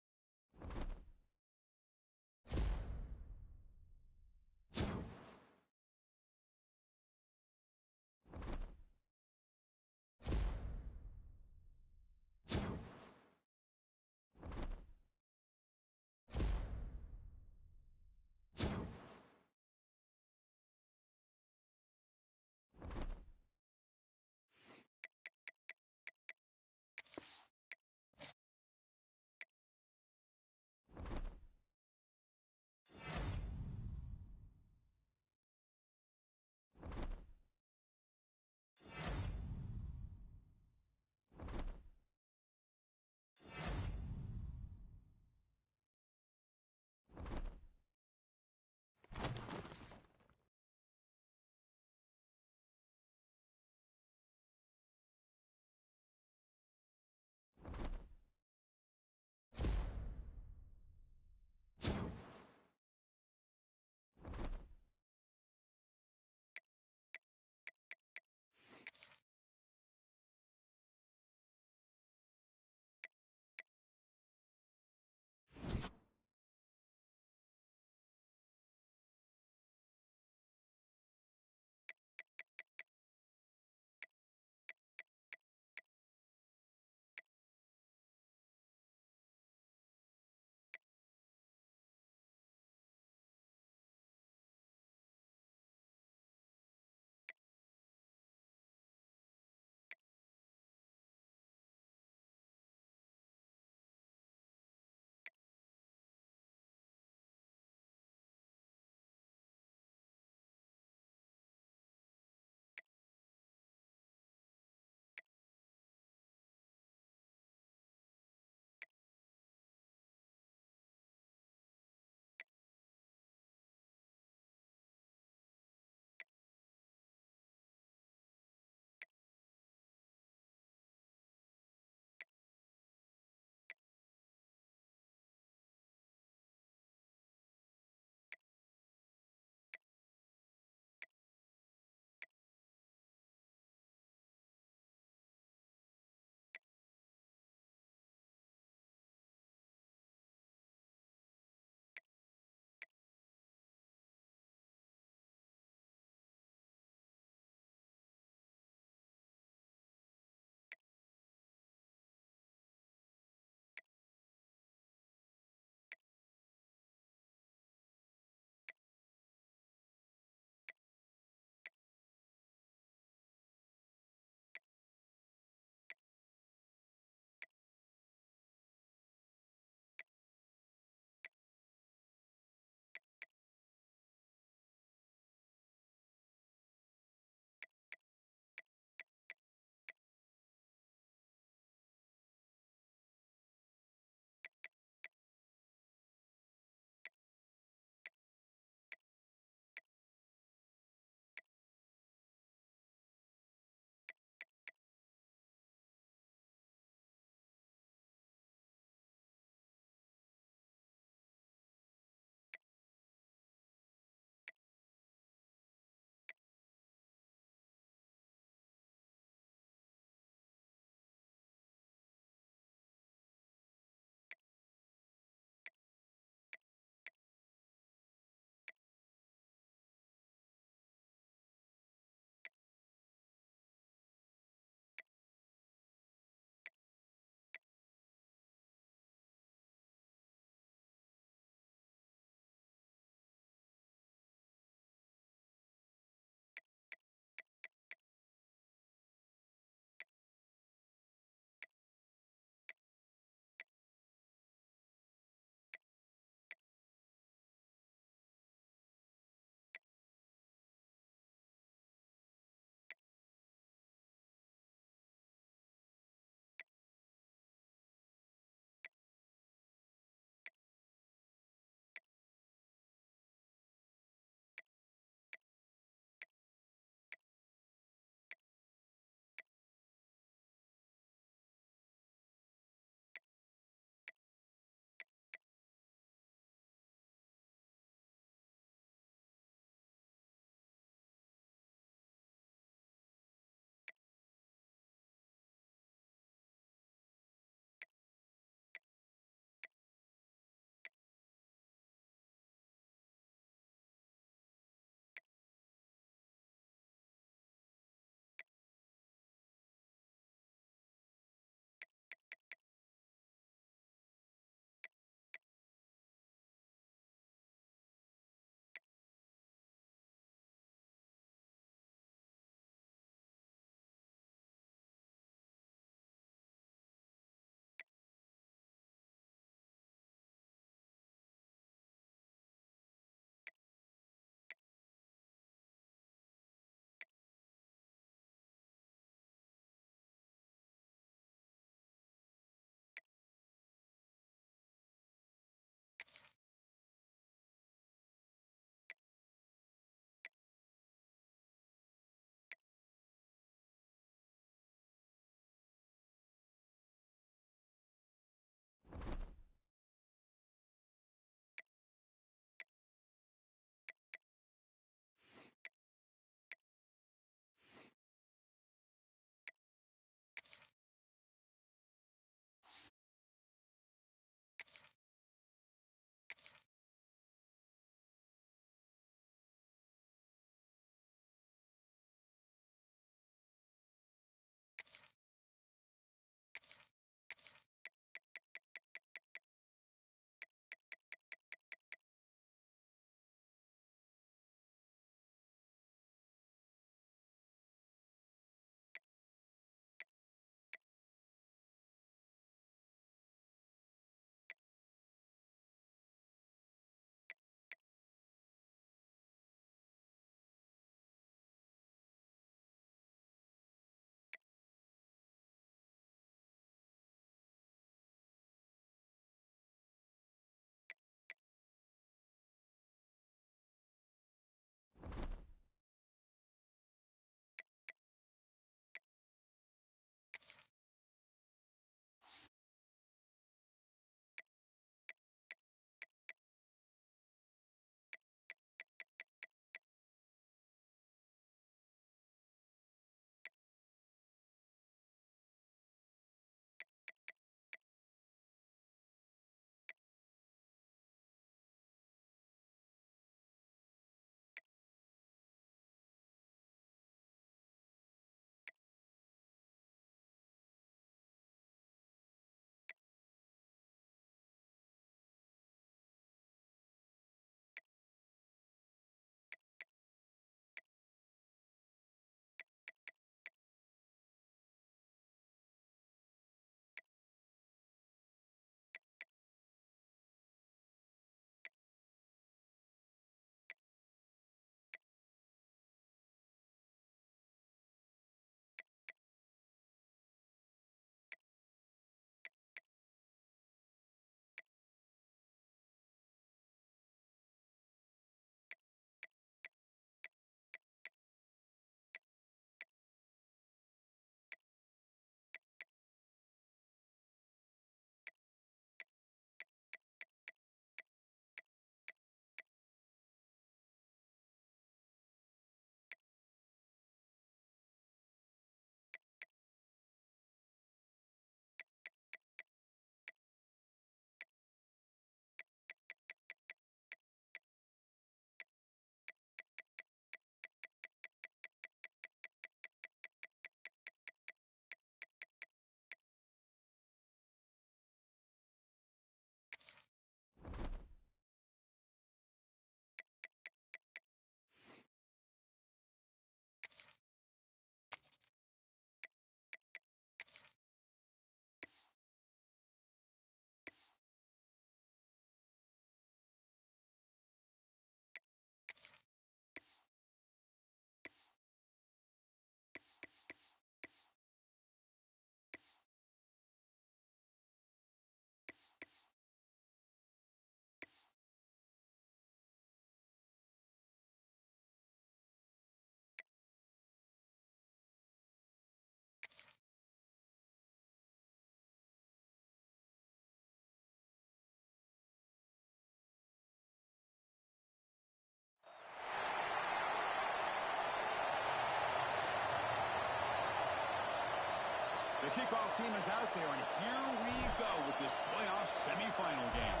The kickoff team is out there, and here we go with this playoff semifinal game.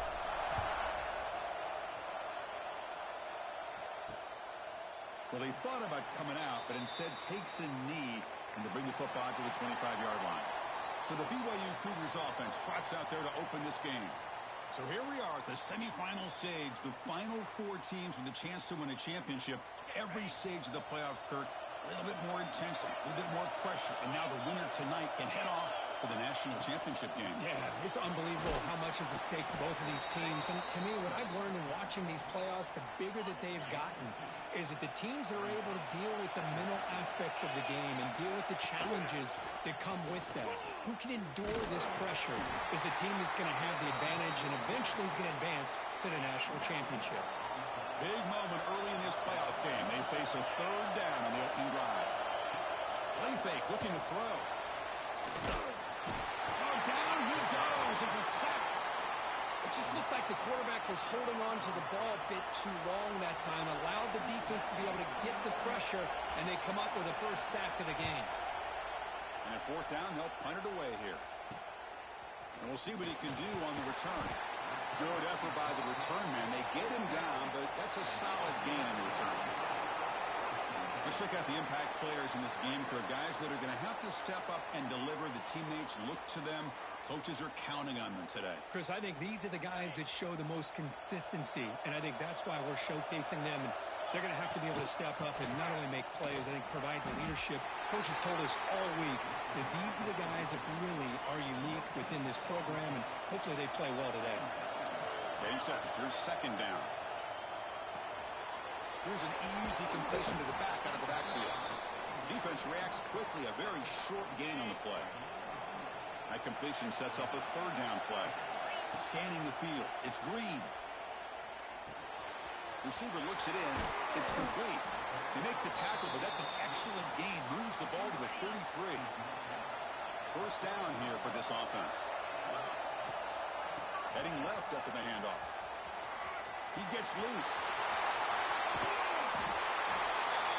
Well, he thought about coming out, but instead takes a knee and to bring the football to the 25-yard line. So the BYU Cougars offense trots out there to open this game. So here we are at the semifinal stage, the final four teams with a chance to win a championship. Every stage of the playoff, Kirk, a little bit more intensity, a little bit more pressure, and now the winner tonight can head off to the national championship game. Yeah, it's unbelievable how much is at stake for both of these teams. And to me, what I've learned in watching these playoffs, the bigger that they've gotten, is that the teams that are able to deal with the mental aspects of the game and deal with the challenges that come with that, who can endure this pressure, is the team that's going to have the advantage and eventually is going to advance to the national championship. Big moment early in this playoff game. They face a third down on the opening drive. Play fake, looking to throw. Oh, down he goes. It's a sack. It just looked like the quarterback was holding on to the ball a bit too long that time, allowed the defense to be able to get the pressure, and they come up with the first sack of the game. And at fourth down, they'll punt it away here. And we'll see what he can do on the return. Good effort by the return man. They get him down, but that's a solid gain in return. Let's check out the impact players in this game, Kirk. Guys that are going to have to step up and deliver. The teammates look to them. Coaches are counting on them today. Chris, I think these are the guys that show the most consistency, and I think that's why we're showcasing them. And they're going to have to be able to step up and not only make plays, I think provide the leadership. Coaches told us all week that these are the guys that really are unique within this program, and hopefully they play well today. Getting set. Here's second down. Here's an easy completion to the back out of the backfield. Defense reacts quickly. A very short gain on the play. That completion sets up a third down play. Scanning the field. It's Green. Receiver looks it in. It's complete. They make the tackle, but that's an excellent gain. Moves the ball to the 33. First down here for this offense. Heading left after the handoff. He gets loose.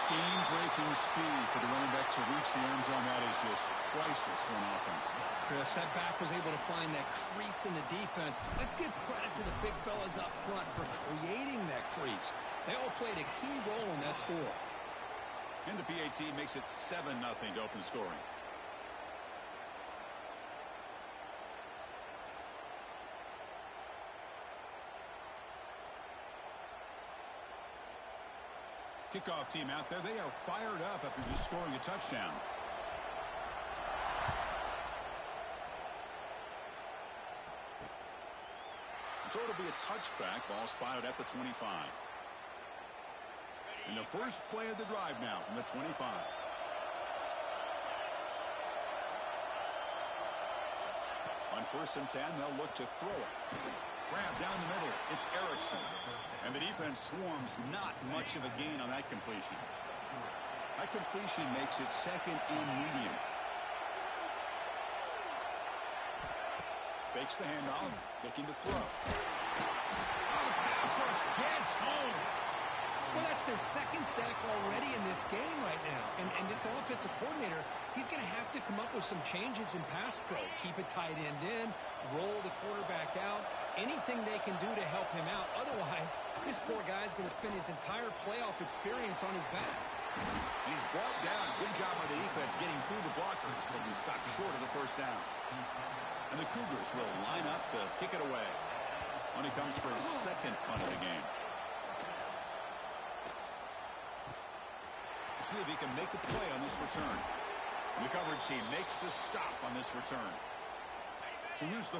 Game-breaking speed for the running back to reach the end zone. That is just priceless for an offense. Chris, that back was able to find that crease in the defense. Let's give credit to the big fellas up front for creating that crease. They all played a key role in that score. And the PAT makes it 7-0 to open scoring. Kickoff team out there. They are fired up after just scoring a touchdown. So it'll be a touchback. Ball spotted at the 25. And the first play of the drive now from the 25. On 1st and 10, they'll look to throw it. Grab down the middle. It's Erickson. And the defense swarms. Not much of a gain on that completion. That completion makes it second and medium. Fakes the handoff. Looking to throw. Oh, the pass rush gets home. Well, that's their second sack already in this game right now. And this offensive coordinator, he's going to have to come up with some changes in pass pro. Keep a tight end in, roll the quarterback out, anything they can do to help him out. Otherwise, this poor guy's going to spend his entire playoff experience on his back. He's brought down. Good job by the defense getting through the blockers, but he stopped short of the first down. And the Cougars will line up to kick it away when he comes for his second punt of the game. See if he can make a play on this return. And the coverage team makes the stop on this return. So here's the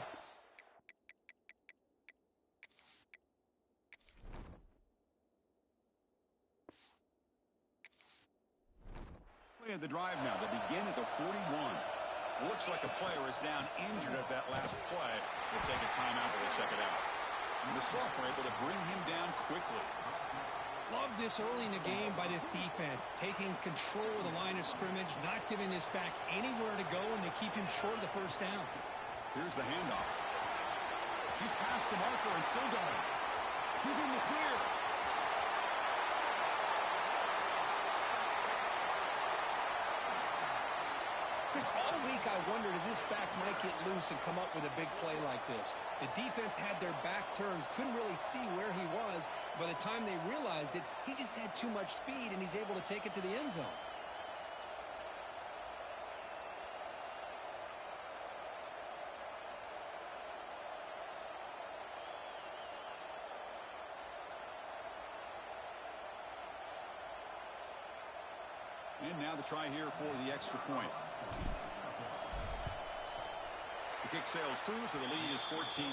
play of the drive now. They begin at the 41. It looks like a player is down injured at that last play. We'll take a timeout while they check it out. And the sophomore able to bring him down quickly. Love this early in the game by this defense, taking control of the line of scrimmage, not giving this back anywhere to go, and they keep him short of the first down. Here's the handoff. He's past the marker and still going. He's in the clear. Chris, Bruce, all week I wondered if this back might get loose and come up with a big play like this. The defense had their back turned, couldn't really see where he was. By the time they realized it, he just had too much speed, and he's able to take it to the end zone. And now the try here for the extra point. The kick sails through, so the lead is 14-0.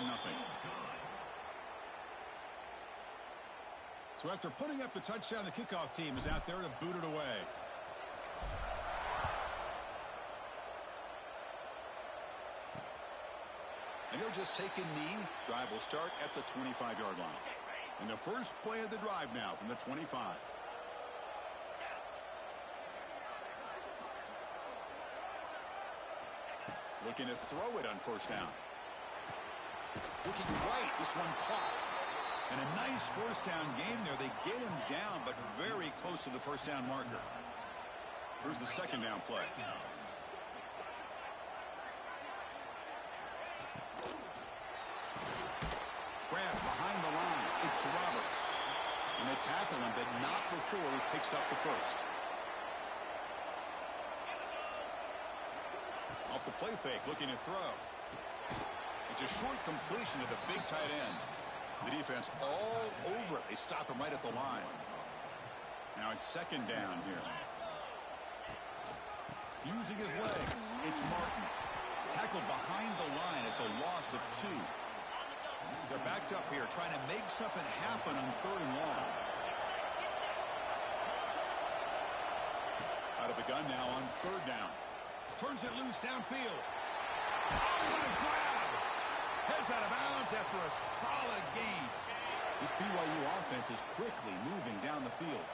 So after putting up the touchdown, the kickoff team is out there to boot it away. And he'll just take a knee. Drive will start at the 25-yard line. And the first play of the drive now from the 25. Looking to throw it on first down. Looking right. This one caught. And a nice first down gain there. They get him down, but very close to the first down marker. Here's the second down play. Grab behind the line. It's Roberts. And they tackle him, but not before he picks up the first. Off the play fake, looking to throw. It's a short completion to the big tight end. The defense all over it. They stop him right at the line. Now it's second down here. Using his legs, it's Martin. Tackled behind the line. It's a loss of 2. They're backed up here, trying to make something happen on third and long. Out of the gun now on third down. Turns it loose downfield. Oh, what a grab! Heads out of bounds after a solid gain. This BYU offense is quickly moving down the field.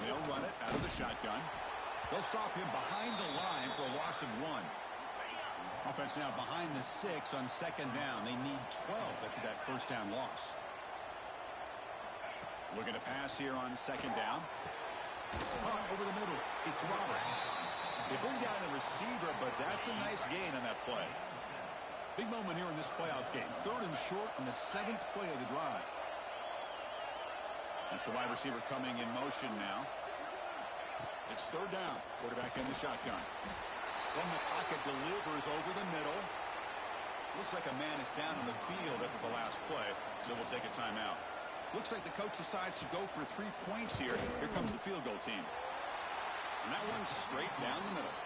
They'll run it out of the shotgun. They'll stop him behind the line for a loss of 1. Offense now behind the 6 on second down. They need 12 after that first down loss. Looking to pass here on second down. Caught over the middle. It's Roberts. They bring down the receiver, but that's a nice gain on that play. Big moment here in this playoff game. Third and short on the 7th play of the drive. That's the wide receiver coming in motion now. It's third down. Quarterback in the shotgun. From the pocket, delivers over the middle. Looks like a man is down in the field after the last play, so we'll take a timeout. Looks like the coach decides to go for 3 points here. Here comes the field goal team. And that one's straight down the middle.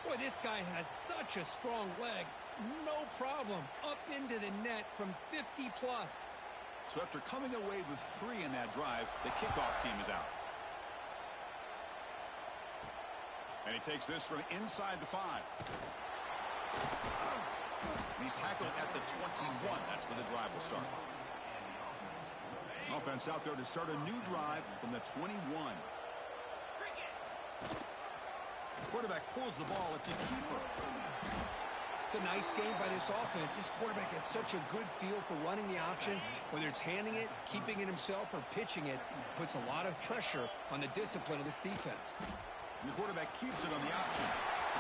Boy, this guy has such a strong leg. No problem. Up into the net from 50 plus. So after coming away with 3 in that drive, the kickoff team is out. And he takes this from inside the 5. And he's tackled at the 21. That's where the drive will start. Offense out there to start a new drive from the 21. Quarterback pulls the ball. It's a keeper. It's a nice game by this offense. This quarterback has such a good feel for running the option. Whether it's handing it, keeping it himself, or pitching it, puts a lot of pressure on the discipline of this defense. And the quarterback keeps it on the option.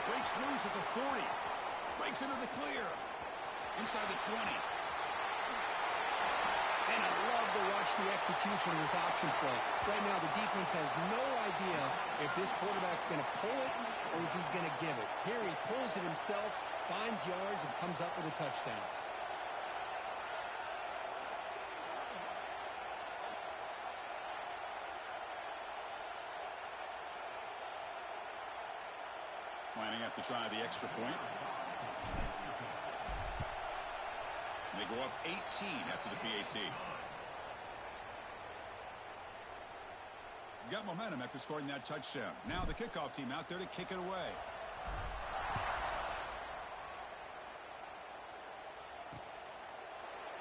Breaks loose at the 40. Breaks into the clear. Inside the 20. And I love to watch the execution of this option play. Right now, the defense has no idea if this quarterback's going to pull it or if he's going to give it. Here he pulls it himself, finds yards, and comes up with a touchdown. Lining up to try the extra point. They go up 18 after the PAT. Got momentum after scoring that touchdown. Now the kickoff team out there to kick it away.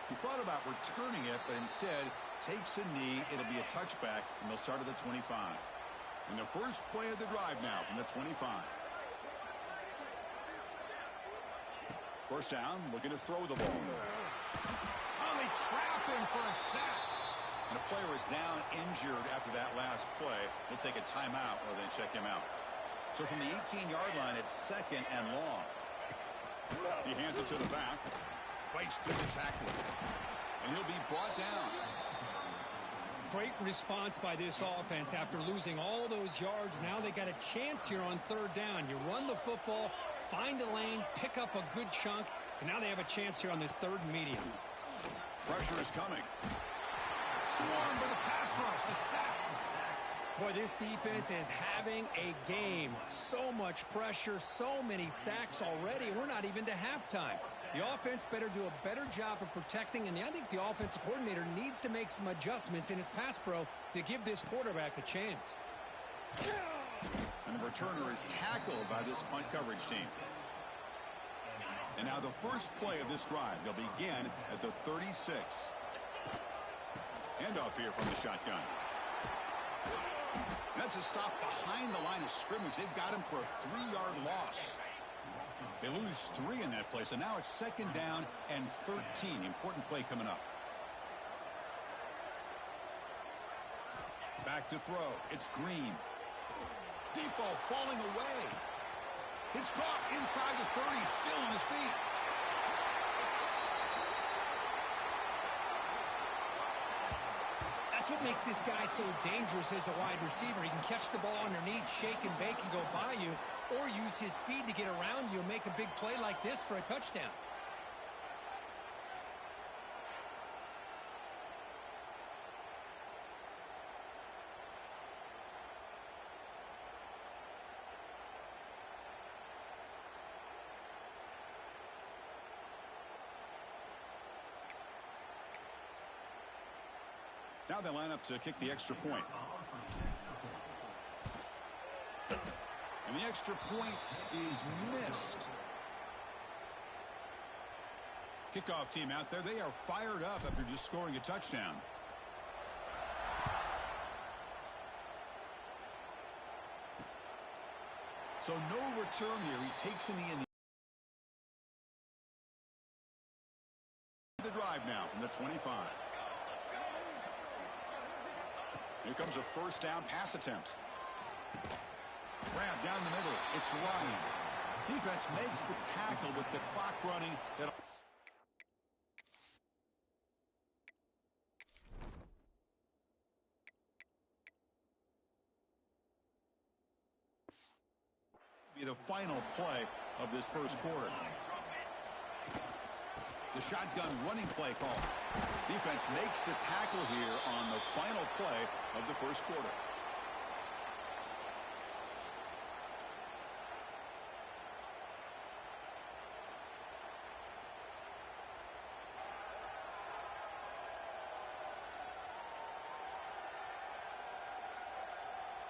He thought about returning it, but instead takes a knee. It'll be a touchback, and they'll start at the 25. And the first play of the drive now from the 25. First down, looking to throw the ball. Oh, they trap him for a sack. And a player is down injured after that last play. We'll take a timeout or then check him out. So from the 18-yard line, it's 2nd and long. He hands it to the back. Fights through the tackle. And he'll be brought down. Great response by this offense after losing all those yards. Now they got a chance here on 3rd down. You run the football, find a lane, pick up a good chunk, and now they have a chance here on this 3rd and medium. Pressure is coming. Swarmed by the pass rush. A sack. Boy, this defense is having a game. So much pressure, so many sacks already. We're not even to halftime. The offense better do a better job of protecting, and I think the offensive coordinator needs to make some adjustments in his pass pro to give this quarterback a chance. And the returner is tackled by this punt coverage team. And now the first play of this drive. They'll begin at the 36. Handoff here from the shotgun. That's a stop behind the line of scrimmage. They've got him for a 3-yard loss. They lose 3 in that play, so now it's 2nd down and 13. Important play coming up. Back to throw. It's Green. Deep ball falling away. It's caught inside the 30, still on his feet. That's what makes this guy so dangerous as a wide receiver. He can catch the ball underneath, shake and bake, and go by you, or use his speed to get around you and make a big play like this for a touchdown. Now they line up to kick the extra point. And the extra point is missed. Kickoff team out there. They are fired up after just scoring a touchdown. So no return here. He takes in the drive now from the 25. Here comes a first down pass attempt. Grab down the middle. It's Ryan. Defense makes the tackle with the clock running. Be the final play of this first quarter. The shotgun running play call. Defense makes the tackle here on the final play of the first quarter.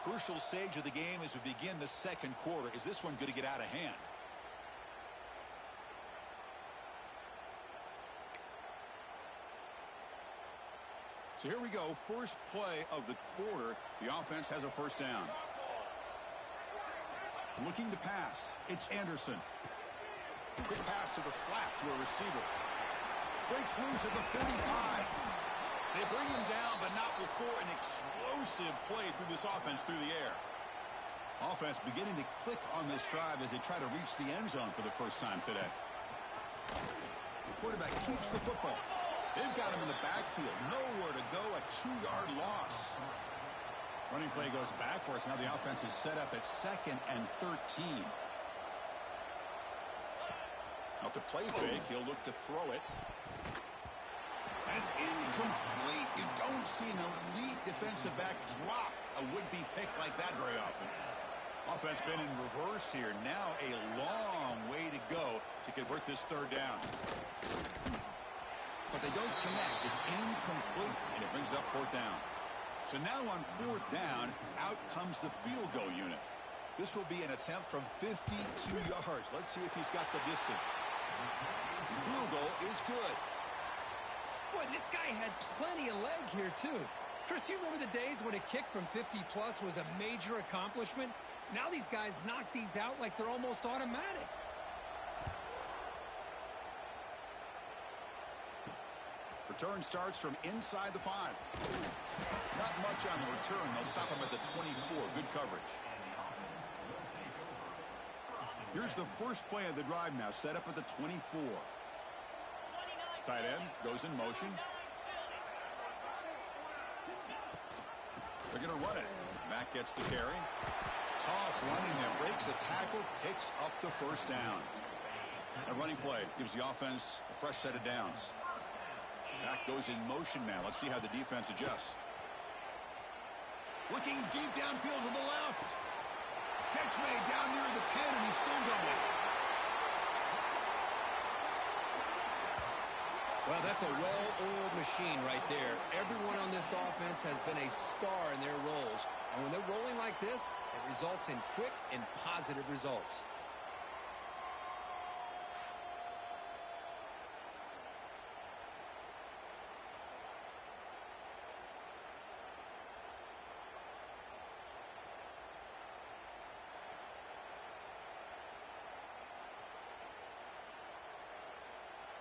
Crucial stage of the game as we begin the second quarter. Is this one going to get out of hand? So here we go. First play of the quarter. The offense has a first down. Looking to pass. It's Anderson. Quick pass to the flat to a receiver. Breaks loose at the 45. They bring him down, but not before an explosive play through this offense through the air. Offense beginning to click on this drive as they try to reach the end zone for the first time today. The quarterback keeps the football. They've got him in the backfield. Nowhere to go. A 2-yard loss. Running play goes backwards. Now the offense is set up at 2nd and 13. Off the play fake, he'll look to throw it. And it's incomplete. You don't see an elite defensive back drop a would-be pick like that very often. Offense been in reverse here. Now a long way to go to convert this 3rd down. But they don't connect. It's incomplete, and it brings up 4th down. So now on 4th down, out comes the field goal unit. This will be an attempt from 52 yards. Let's see if he's got the distance. The field goal is good. Boy, this guy had plenty of leg here, too. Chris, you remember the days when a kick from 50-plus was a major accomplishment? Now these guys knock these out like they're almost automatic. Return starts from inside the 5. Not much on the return. They'll stop him at the 24. Good coverage. Here's the first play of the drive now, set up at the 24. Tight end goes in motion. They're going to run it. Mack gets the carry. Tough running that breaks a tackle, picks up the first down. A running play gives the offense a fresh set of downs. Mack goes in motion now. Let's see how the defense adjusts. Looking deep downfield to the left. Catch made down near the 10, and he's still going. Well, that's a well-oiled machine right there. Everyone on this offense has been a star in their roles. And when they're rolling like this, it results in quick and positive results.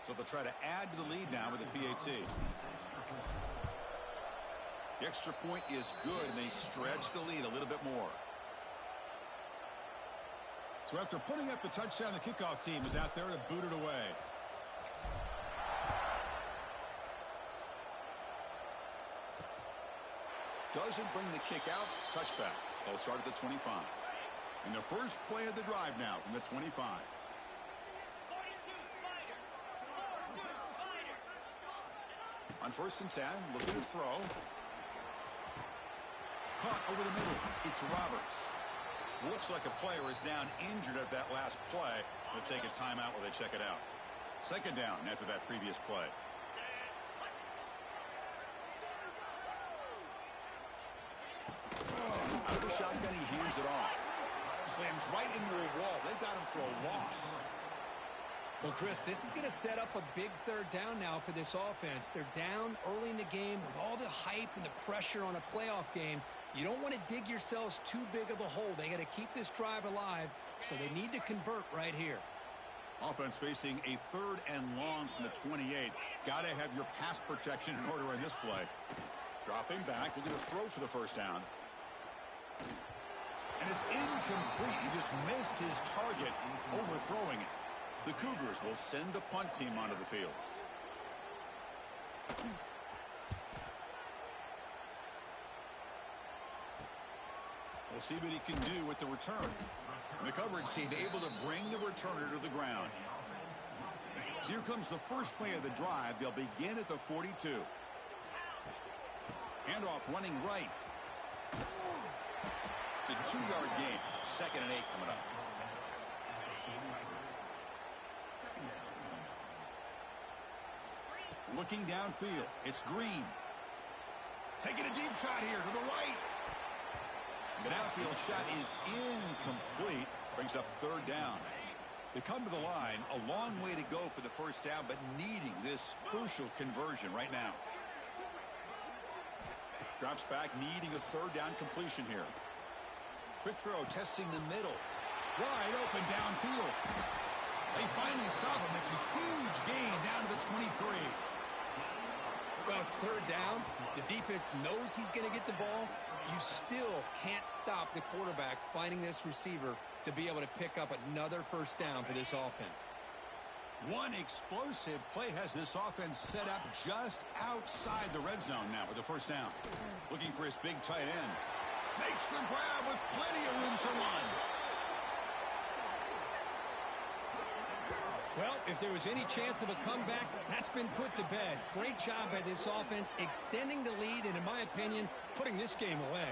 So they'll try to add to the lead now with the PAT. The extra point is good, and they stretch the lead a little bit more. So after putting up the touchdown, the kickoff team is out there to boot it away. Doesn't bring the kick out. Touchback. They'll start at the 25. And the first play of the drive now from the 25. On 1st and 10, looking to throw. Caught over the middle. It's Roberts. Looks like a player is down injured at that last play. They'll take a timeout while they check it out. 2nd down after that previous play. Out of the shotgun, he hands it off. Slams right into a wall. They've got him for a loss. Well, Chris, this is going to set up a big 3rd down now for this offense. They're down early in the game with all the hype and the pressure on a playoff game. You don't want to dig yourselves too big of a hole. They got to keep this drive alive, so they need to convert right here. Offense facing a 3rd and long from the 28. Got to have your pass protection in order in this play. Dropping back, looking to throw for the 1st down. And it's incomplete. He just missed his target, overthrowing it. The Cougars will send the punt team onto the field. We'll see what he can do with the return. And the coverage team able to bring the returner to the ground. So here comes the first play of the drive. They'll begin at the 42. Handoff running right. It's a 2-yard gain. 2nd and 8 coming up. Looking downfield, it's Green. Taking a deep shot here to the right. The downfield shot is incomplete. Brings up 3rd down. They come to the line, a long way to go for the 1st down, but needing this crucial conversion right now. Drops back, needing a 3rd down completion here. Quick throw, testing the middle. Wide open downfield. They finally stop him. It's a huge gain down to the 23. Well, it's 3rd down. The defense knows he's going to get the ball. You still can't stop the quarterback finding this receiver to be able to pick up another 1st down for this offense. One explosive play has this offense set up just outside the red zone now with the 1st down. Looking for his big tight end. Makes the grab with plenty of room to run. Well, if there was any chance of a comeback, that's been put to bed. Great job by this offense extending the lead and, in my opinion, putting this game away.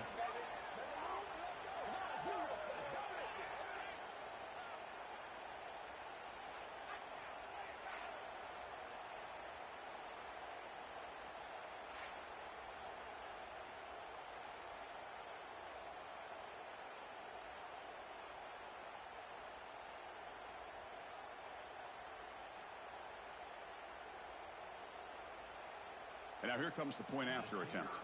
And now here comes the point after attempt.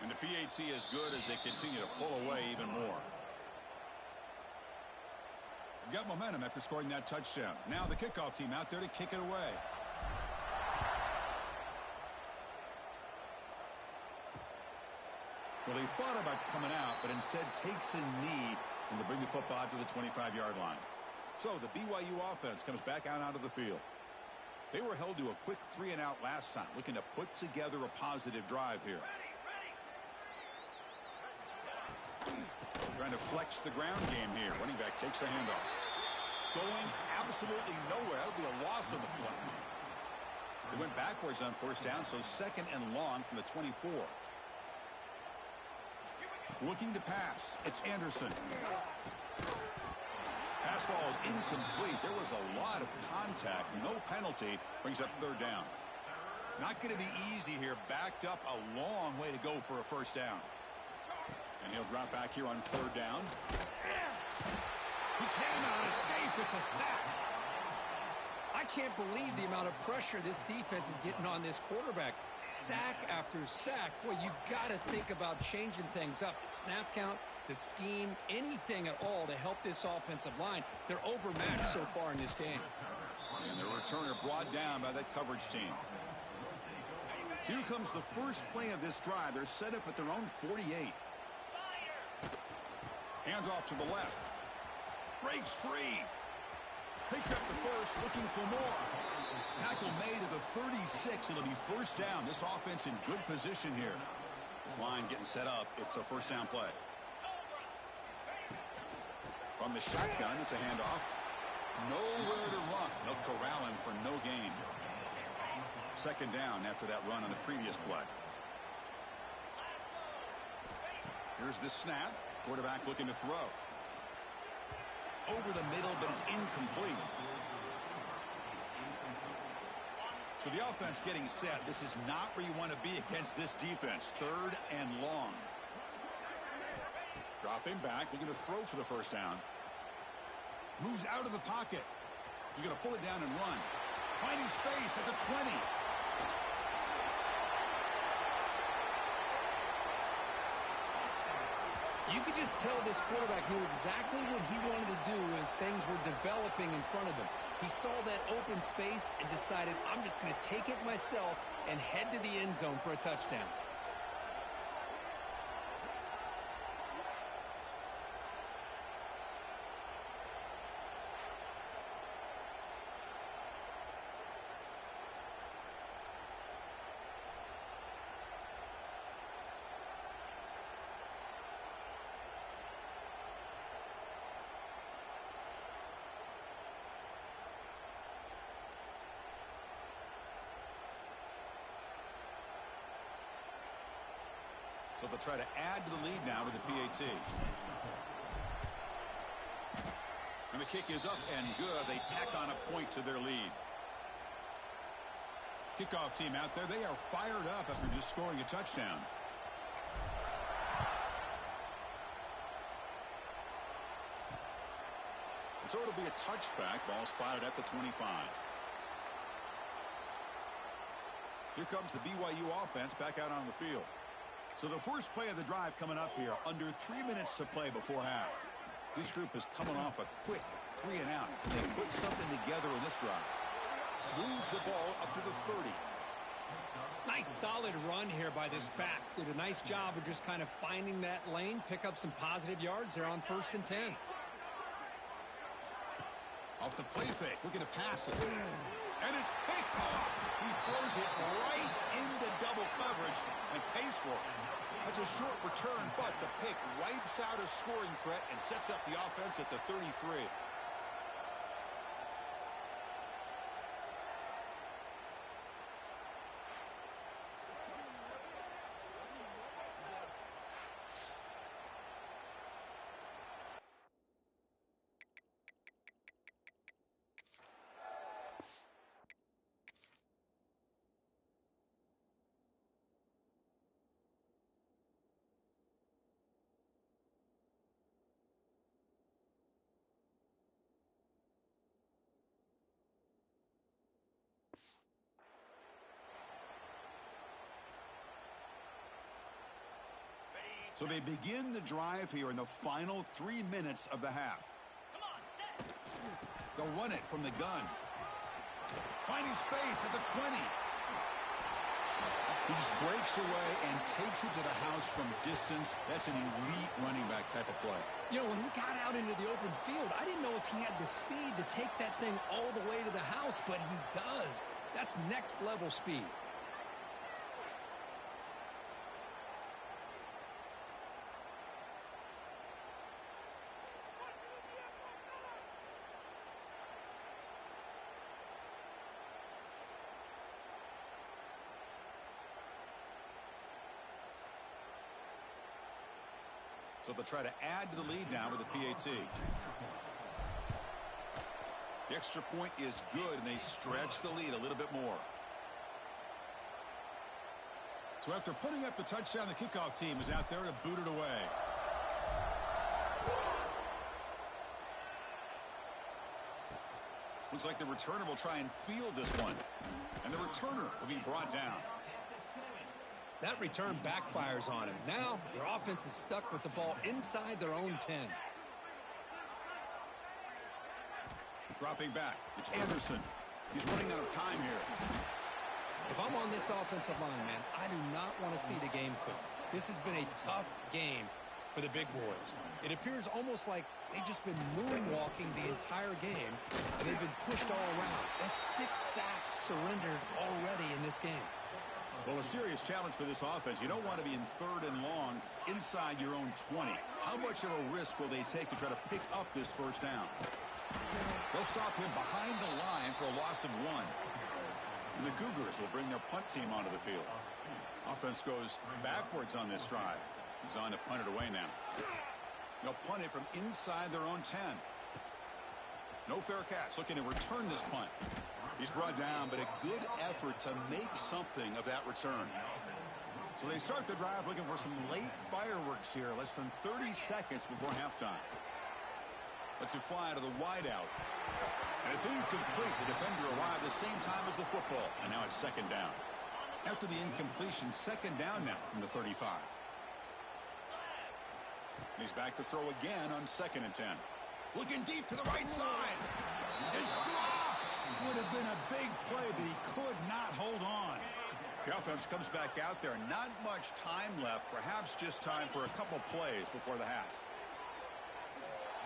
And the PAT is good as they continue to pull away even more. Got momentum after scoring that touchdown. Now the kickoff team out there to kick it away. Well, he thought about coming out, but instead takes a knee and to bring the football out to the 25-yard line. So the BYU offense comes back out onto the field. They were held to a quick 3-and-out last time, looking to put together a positive drive here. Trying to flex the ground game here. Running back takes the handoff. Going absolutely nowhere. That would be a loss on the play. They went backwards on first down, so 2nd and long from the 24. Looking to pass. It's Anderson. Pass ball is incomplete. There was a lot of contact. No penalty. Brings up 3rd down. Not going to be easy here. Backed up a long way to go for a first down. And he'll drop back here on 3rd down. He cannot escape. It's a sack. I can't believe the amount of pressure this defense is getting on this quarterback. Sack after sack. Well, you got to think about changing things up. The snap count, the scheme, anything at all to help this offensive line. They're overmatched so far in this game. And the returner brought down by that coverage team. So here comes the first play of this drive. They're set up at their own 48. Hands off to the left. Breaks free. Picks up the first, looking for more. Tackle made at the 36. It'll be first down. This offense in good position here. This line getting set up. It's a first down play. From the shotgun, it's a handoff. Nowhere to run. They'll corral him for no gain. 2nd down after that run on the previous play. Here's the snap. Quarterback looking to throw. Over the middle, but it's incomplete. So the offense getting set. This is not where you want to be against this defense. 3rd and long. Dropping back, looking to throw for the first down. Moves out of the pocket. He's going to pull it down and run. Finding space at the 20. You could just tell this quarterback knew exactly what he wanted to do as things were developing in front of him. He saw that open space and decided, I'm just going to take it myself and head to the end zone for a touchdown. So they'll try to add to the lead now with the PAT. And the kick is up and good. They tack on a point to their lead. Kickoff team out there. They are fired up after just scoring a touchdown. And so it'll be a touchback. Ball spotted at the 25. Here comes the BYU offense back out on the field. So the first play of the drive coming up here. Under 3 minutes to play before half. This group is coming off a quick 3-and-out. Can they put something together in this drive? Moves the ball up to the 30. Nice solid run here by this back. Did a nice job of just kind of finding that lane. Pick up some positive yards there on 1st and 10. Off the play fake. Looking to pass it. And it's picked off. He throws it right into double coverage and pays for it. That's a short return, but the pick wipes out a scoring threat and sets up the offense at the 33. So they begin the drive here in the final 3 minutes of the half. They'll run it from the gun. Finding space at the 20. He just breaks away and takes it to the house from distance. That's an elite running back type of play. You know, when he got out into the open field, I didn't know if he had the speed to take that thing all the way to the house, but he does. That's next level speed. So they'll try to add to the lead now with a PAT. The extra point is good, and they stretch the lead a little bit more. So after putting up the touchdown, the kickoff team is out there to boot it away. Looks like the returner will try and field this one. And the returner will be brought down. That return backfires on him. Now, your offense is stuck with the ball inside their own 10. Dropping back. It's Anderson. He's running out of time here. If I'm on this offensive line, man, I do not want to see the game film. This has been a tough game for the big boys. It appears almost like they've just been moonwalking the entire game, and they've been pushed all around. That's 6 sacks surrendered already in this game. Well, a serious challenge for this offense. You don't want to be in 3rd and long inside your own 20. How much of a risk will they take to try to pick up this first down? They'll stop him behind the line for a loss of 1. And the Cougars will bring their punt team onto the field. Offense goes backwards on this drive. He's on to punt it away now. They'll punt it from inside their own 10. No fair catch. Looking to return this punt. He's brought down, but a good effort to make something of that return. So they start the drive looking for some late fireworks here, less than 30 seconds before halftime. Lets it fly to the wideout. And it's incomplete. The defender arrived the same time as the football, and now it's 2nd down. After the incompletion, 2nd down now from the 35. And he's back to throw again on 2nd and 10. Looking deep to the right side. It's dropped. Would have been a big play, but he could not hold on. The offense comes back out there. Not much time left. Perhaps just time for a couple plays before the half.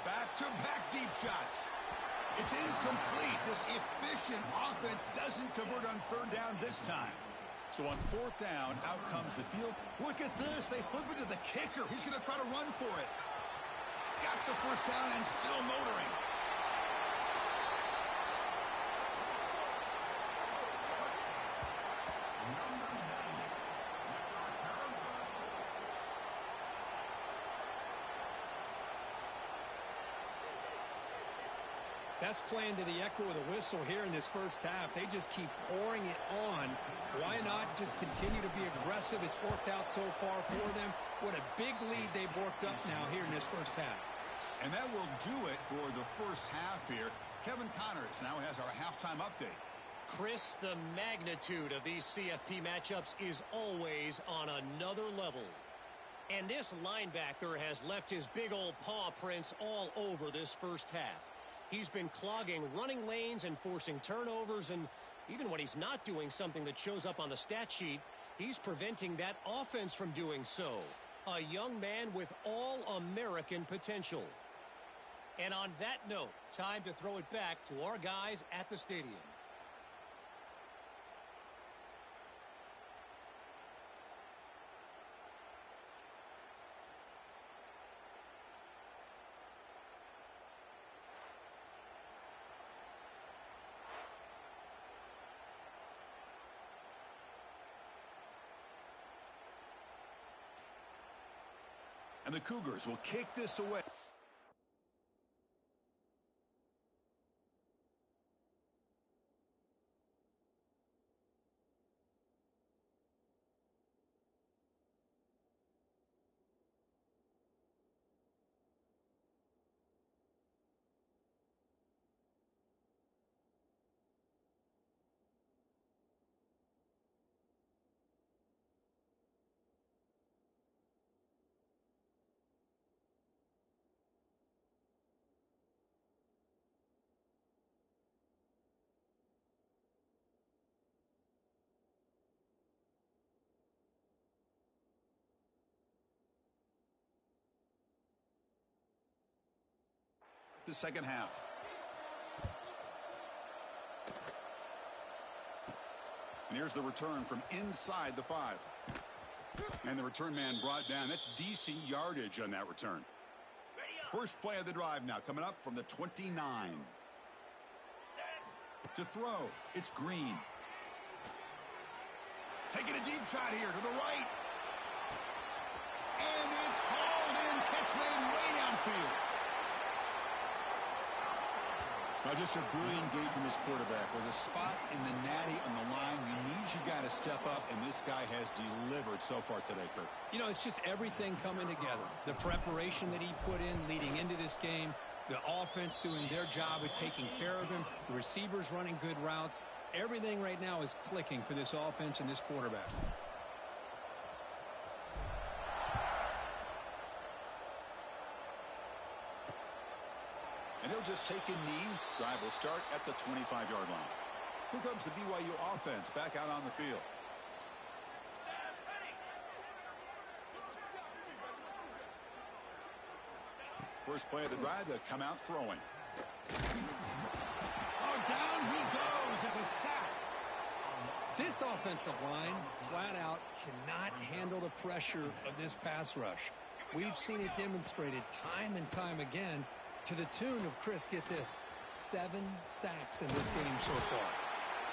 Back-to-back deep shots. It's incomplete. This efficient offense doesn't convert on 3rd down this time. So on 4th down, out comes the field. Look at this. They flip it to the kicker. He's going to try to run for it. He's got the first down and still motoring. That's playing to the echo of the whistle here in this first half. They just keep pouring it on. Why not just continue to be aggressive? It's worked out so far for them. What a big lead they've worked up now here in this first half. And that will do it for the first half here. Kevin Connors now has our halftime update. Chris, the magnitude of these CFP matchups is always on another level. And this linebacker has left his big old paw prints all over this first half. He's been clogging running lanes and forcing turnovers, and even when he's not doing something that shows up on the stat sheet, he's preventing that offense from doing so. A young man with all-American potential. And on that note, time to throw it back to our guys at the stadium. And the Cougars will kick this away. the second half. And here's the return from inside the 5. And the return man brought down. That's decent yardage on that return. First play of the drive now coming up from the 29. To throw, it's Green. Taking a deep shot here to the right. And it's hauled in. Catch made way downfield. Now just a brilliant game from this quarterback. With a spot in the natty on the line, you got to step up, and this guy has delivered so far today, Kirk. You know, it's just everything coming together. The preparation that he put in leading into this game, the offense doing their job of taking care of him, the receivers running good routes. Everything right now is clicking for this offense and this quarterback. And he'll just take a knee. Drive will start at the 25-yard line. Here comes the BYU offense back out on the field. First play of the drive, they'll come out throwing. Oh, down he goes. It's a sack. This offensive line, flat out, cannot handle the pressure of this pass rush. We've seen it demonstrated time and time again to the tune of, Chris, get this, 7 sacks in this game so far.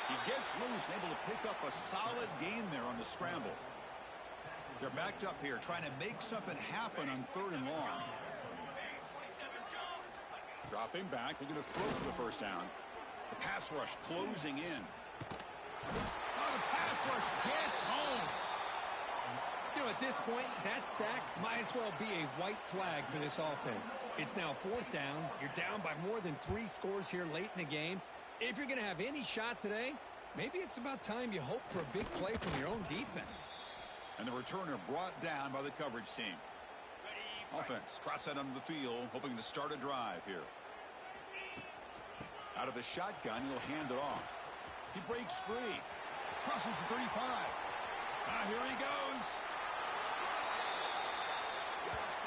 He gets loose, able to pick up a solid gain there on the scramble. They're backed up here, trying to make something happen on 3rd and long. Dropping back, they're going to throw for the first down. The pass rush closing in. Oh, the pass rush gets home. You know, at this point, that sack might as well be a white flag for this offense. It's now 4th down. You're down by more than 3 scores here late in the game. If you're going to have any shot today, maybe it's about time you hope for a big play from your own defense. And the returner brought down by the coverage team. Offense trots out onto the field, hoping to start a drive here. Out of the shotgun, he'll hand it off. He breaks free. Crosses the 35. Here he goes.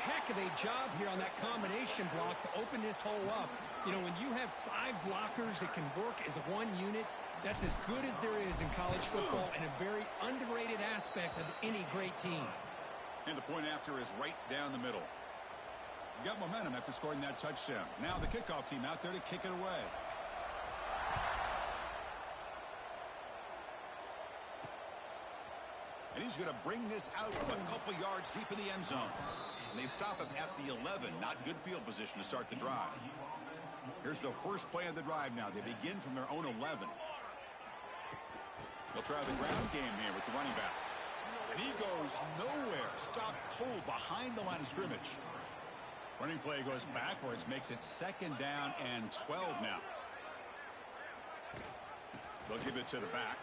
Heck of a job here on that combination block to open this hole up. You know, when you have 5 blockers that can work as one unit, that's as good as there is in college football and a very underrated aspect of any great team. And the point after is right down the middle. Got momentum after scoring that touchdown. Now the kickoff team out there to kick it away. And he's going to bring this out a couple yards deep in the end zone. And they stop him at the 11. Not good field position to start the drive. Here's the first play of the drive now. They begin from their own 11. They'll try the ground game here with the running back. And he goes nowhere. Stopped cold behind the line of scrimmage. Running play goes backwards, makes it 2nd down and 12 now. They'll give it to the back.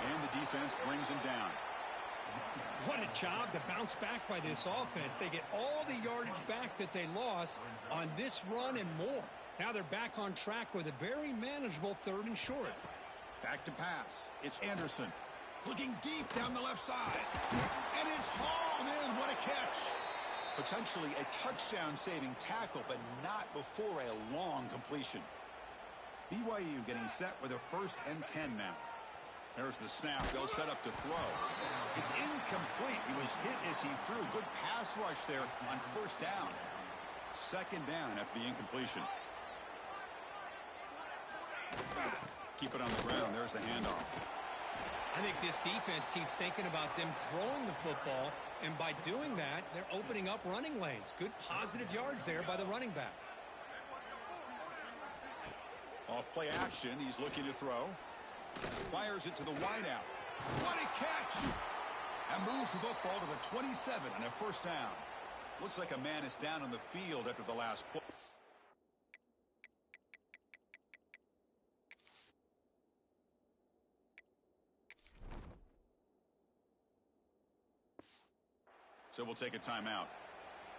And the defense brings him down. What a job to bounce back by this offense. They get all the yardage back that they lost on this run and more. Now they're back on track with a very manageable 3rd and short. Back to pass. It's Anderson. Looking deep down the left side. And it's hauled in. What a catch. Potentially a touchdown-saving tackle, but not before a long completion. BYU getting set with a 1st and 10 now. There's the snap. They'll set up to throw. It's incomplete. He was hit as he threw. Good pass rush there on 1st down. 2nd down after the incompletion. Keep it on the ground. There's the handoff. I think this defense keeps thinking about them throwing the football, and by doing that, they're opening up running lanes. Good positive yards there by the running back. Off play action. He's looking to throw. Fires it to the wideout. What a catch! And moves the football to the 27 on a 1st down. Looks like a man is down on the field after the last play. So we'll take a timeout.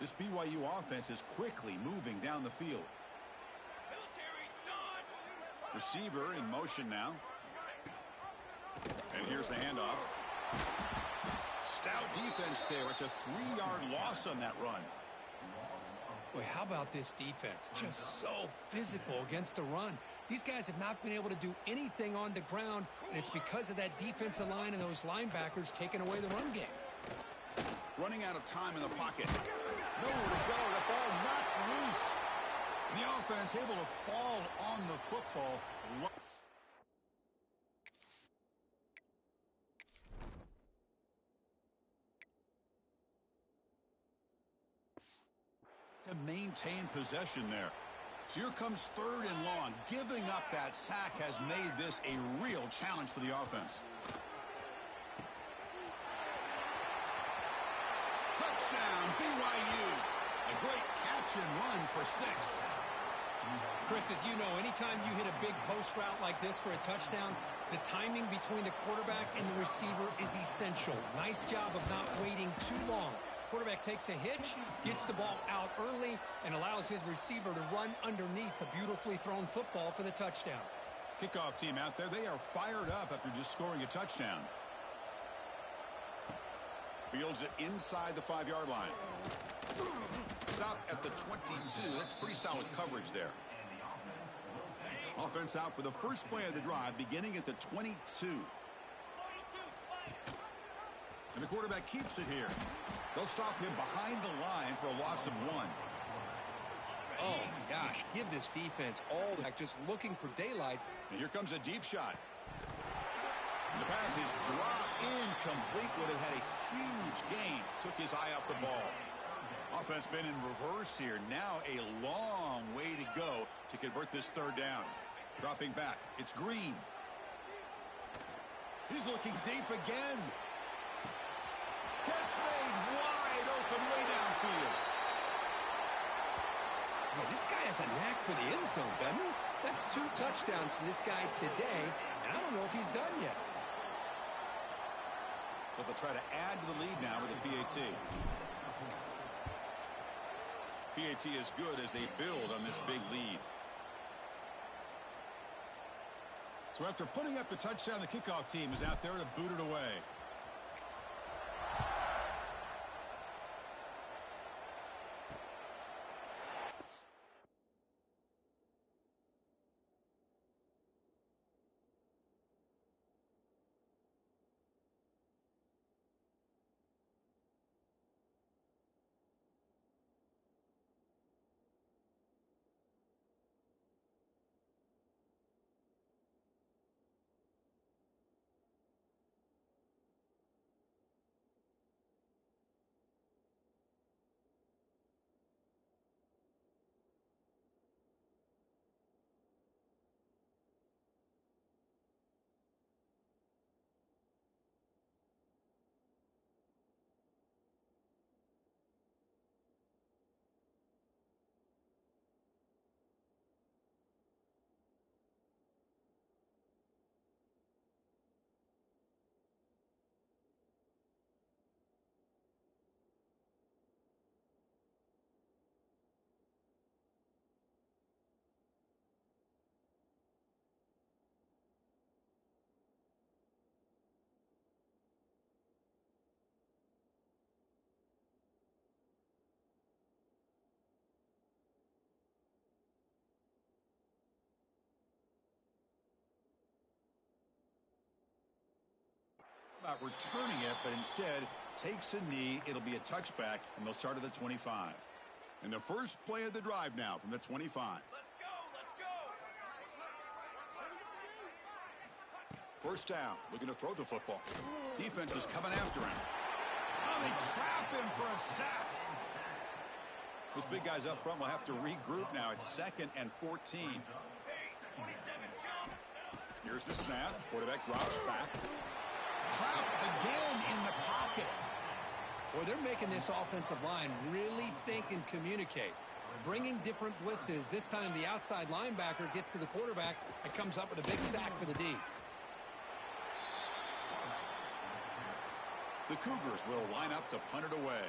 This BYU offense is quickly moving down the field. Receiver in motion now. And here's the handoff. Stout defense there. It's a 3-yard loss on that run. Boy, how about this defense? Just so physical against the run. These guys have not been able to do anything on the ground, and it's because of that defensive line and those linebackers taking away the run game. Running out of time in the pocket. Nowhere to go. The ball knocked loose. The offense able to fall on the football. To maintain possession there. So here comes 3rd and long. Giving up that sack has made this a real challenge for the offense. Touchdown, BYU. A great catch and run for 6. Chris, as you know, anytime you hit a big post route like this for a touchdown, the timing between the quarterback and the receiver is essential. Nice job of not waiting too long. Quarterback takes a hitch, gets the ball out early, and allows his receiver to run underneath the beautifully thrown football for the touchdown. Kickoff team out there, they are fired up after just scoring a touchdown. Fields it inside the 5-yard line. Stop at the 22. That's pretty solid coverage there. Offense out for the first play of the drive, beginning at the 22. And the quarterback keeps it here. They'll stop him behind the line for a loss of 1. Oh, gosh, give this defense all that, just looking for daylight. And here comes a deep shot. And the pass is dropped incomplete. Would have had a huge gain. Took his eye off the ball. Offense been in reverse here. Now a long way to go to convert this 3rd down. Dropping back. It's Green. He's looking deep again. Catch made wide open way downfield. Yeah, this guy has a knack for the end zone, doesn't he? That's 2 touchdowns for this guy today, and I don't know if he's done yet. So they'll try to add to the lead now with the PAT. PAT is good as they build on this big lead. So after putting up the touchdown, the kickoff team is out there to boot it away. Not returning it, but instead takes a knee. It'll be a touchback, and they'll start at the 25. And the first play of the drive now from the 25. Let's go, let's go. First down, looking to throw the football. Defense is coming after him. Oh, they trap him for a sack. This big guy's up front will have to regroup now. It's 2nd and 14. Here's the snap. Quarterback drops back. Trapped again in the pocket. Boy, they're making this offensive line really think and communicate. Bringing different blitzes. This time the outside linebacker gets to the quarterback and comes up with a big sack for the D. The Cougars will line up to punt it away.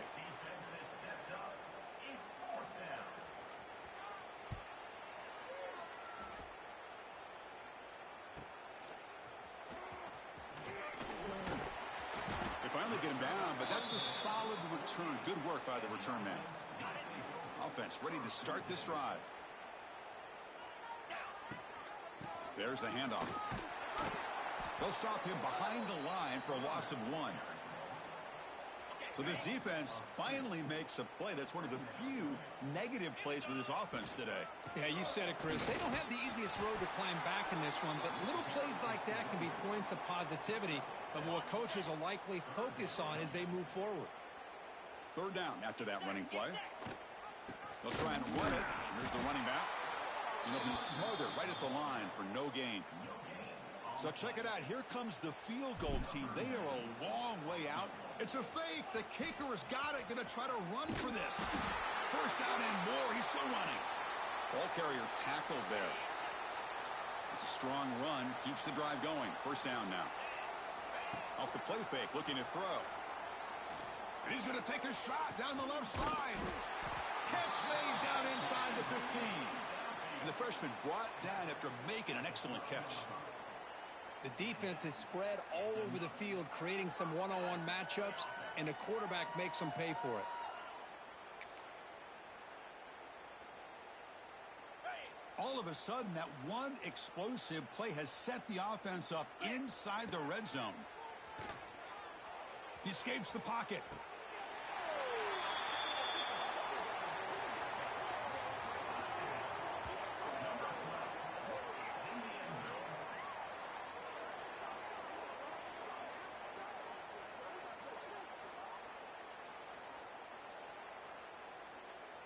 Finally get him down, but that's a solid return. Good work by the return man. offense, ready to start this drive. There's the handoff. They'll stop him behind the line for a loss of 1. So this defense finally makes a play. That's one of the few negative plays for this offense today. Yeah, you said it, Chris. They don't have the easiest road to climb back in this one, but little plays like that can be points of positivity of what coaches will likely focus on as they move forward. 3rd down after that running play. They'll try and run it. Here's the running back. And they'll be smothered right at the line for no gain. So check it out. Here comes the field goal team. They are a long way out. It's a fake. The kicker has got it. Going to try to run for this. 1st down and more. He's still running. Ball carrier tackled there. It's a strong run. Keeps the drive going. 1st down now. Off the play fake. Looking to throw. And he's going to take a shot down the left side. Catch made down inside the 15. And the freshman brought down after making an excellent catch. The defense is spread all over the field, creating some one-on-one matchups, and the quarterback makes them pay for it. All of a sudden, that one explosive play has set the offense up inside the red zone. He escapes the pocket.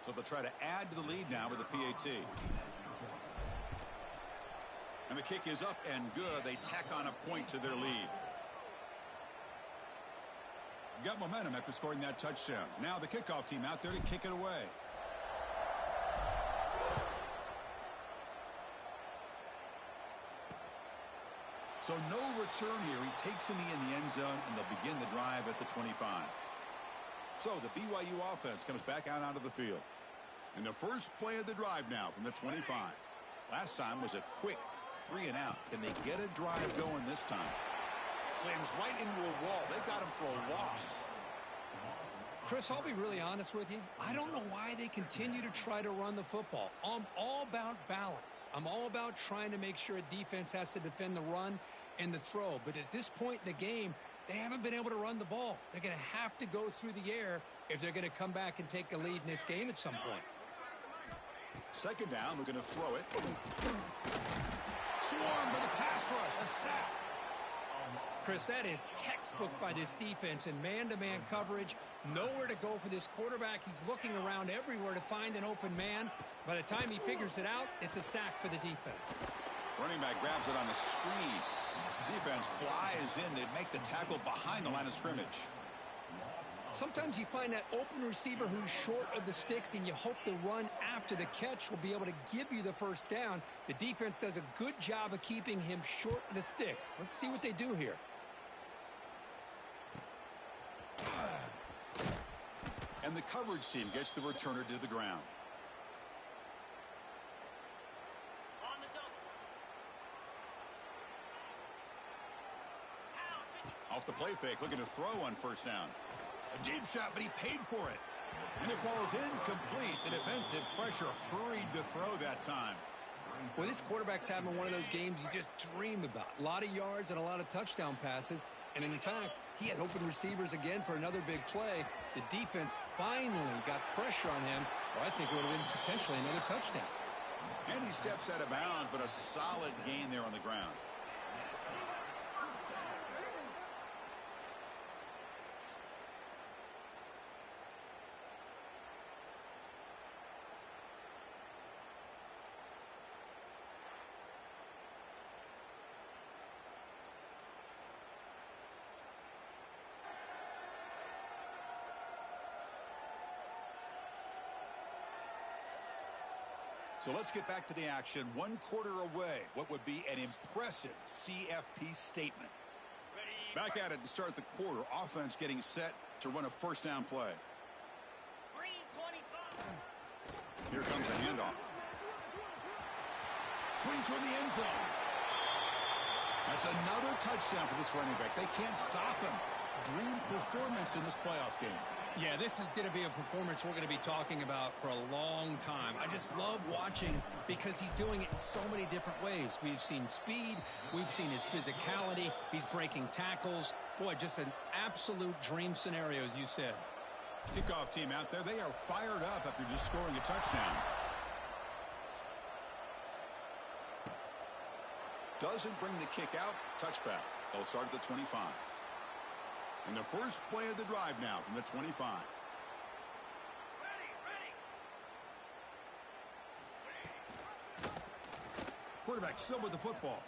So they'll try to add to the lead now with the PAT. And the kick is up and good. They tack on a point to their lead. Got momentum after scoring that touchdown. Now the kickoff team out there to kick it away. So no return here. He takes a knee in the end zone, and they'll begin the drive at the 25. So the BYU offense comes back out onto the field. And the first play of the drive now from the 25. Last time was a quick 3-and-out. Can they get a drive going this time? Slams right into a wall. They've got him for a loss. Chris, I'll be really honest with you. I don't know why they continue to try to run the football. I'm all about balance. I'm all about trying to make sure a defense has to defend the run and the throw. But at this point in the game, they haven't been able to run the ball. They're going to have to go through the air if they're going to come back and take a lead in this game at some point. 2nd down, we're going to throw it. Swarmed by the pass rush, a sack. Chris, that is textbook by this defense in man-to-man coverage. Nowhere to go for this quarterback. He's looking around everywhere to find an open man. By the time he figures it out, it's a sack for the defense. Running back grabs it on the screen. Defense flies in. They make the tackle behind the line of scrimmage. Sometimes you find that open receiver who's short of the sticks, and you hope the run after the catch will be able to give you the 1st down. The defense does a good job of keeping him short of the sticks. Let's see what they do here. And the coverage team gets the returner to the ground. Off the play fake, looking to throw on 1st down. A deep shot, but he paid for it. And it falls incomplete. The defensive pressure hurried the throw that time. Well, this quarterback's having one of those games you just dream about. A lot of yards and a lot of touchdown passes. And in fact, he had open receivers again for another big play. The defense finally got pressure on him. Or I think it would have been potentially another touchdown. And he steps out of bounds, but a solid gain there on the ground. So let's get back to the action. 1 quarter away. What would be an impressive CFP statement. Back at it to start the quarter. Offense getting set to run a 1st down play. Here comes a handoff. Going toward the end zone. That's another touchdown for this running back. They can't stop him. Dream performance in this playoff game. Yeah, this is going to be a performance we're going to be talking about for a long time. I just love watching because he's doing it in so many different ways. We've seen speed. We've seen his physicality. He's breaking tackles. Boy, just an absolute dream scenario, as you said. Kickoff team out there. They are fired up after just scoring a touchdown. Doesn't bring the kick out. Touchback. They'll start at the 25. And the first play of the drive now from the 25. Quarterback still with the football.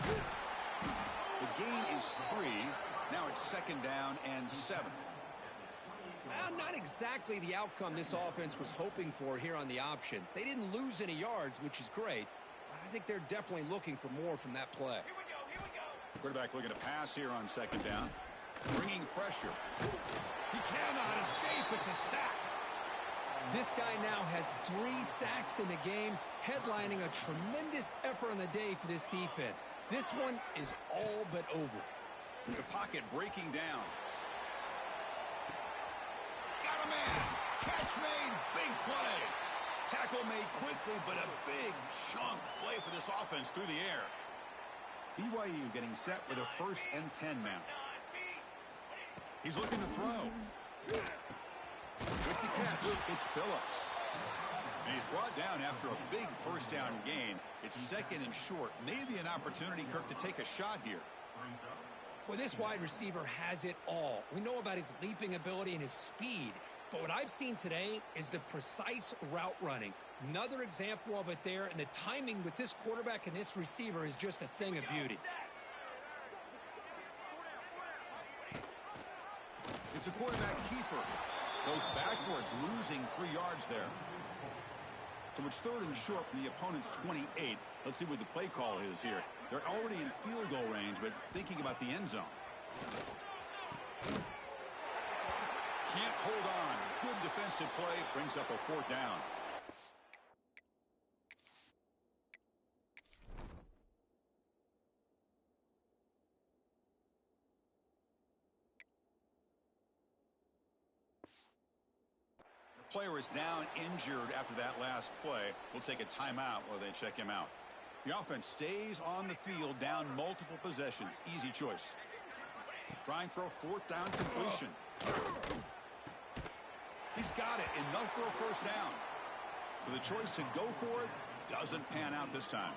The gain is 3. Now it's second down and 7. Well, not exactly the outcome this offense was hoping for here on the option. They didn't lose any yards, which is great. But I think they're definitely looking for more from that play. Here we go, here we go. Quarterback looking to pass here on second down. Bringing pressure. He cannot escape. It's a sack. This guy now has 3 sacks in the game, headlining a tremendous effort on the day for this defense. This one is all but over. The pocket breaking down. Got a man. Catch made. Big play. Tackle made quickly, but a big chunk play for this offense through the air. BYU getting set with a 1st and 10 now. He's looking to throw. With the catch, it's Phillips. And he's brought down after a big first down gain. It's second and short. Maybe an opportunity, Kirk, to take a shot here. Well, this wide receiver has it all. We know about his leaping ability and his speed. But what I've seen today is the precise route running. Another example of it there, and the timing with this quarterback and this receiver is just a thing of beauty. It's a quarterback keeper. Goes backwards, losing 3 yards there. So it's 3rd and short from the opponent's 28. Let's see what the play call is here. They're already in field goal range, but thinking about the end zone. Can't hold on. Good defensive play. Brings up a 4th down. Player is down injured after that last play. We'll take a timeout while they check him out. The offense stays on the field, down multiple possessions. Easy choice. Trying for a 4th down completion. He's got it. Enough for a 1st down. So the choice to go for it doesn't pan out this time.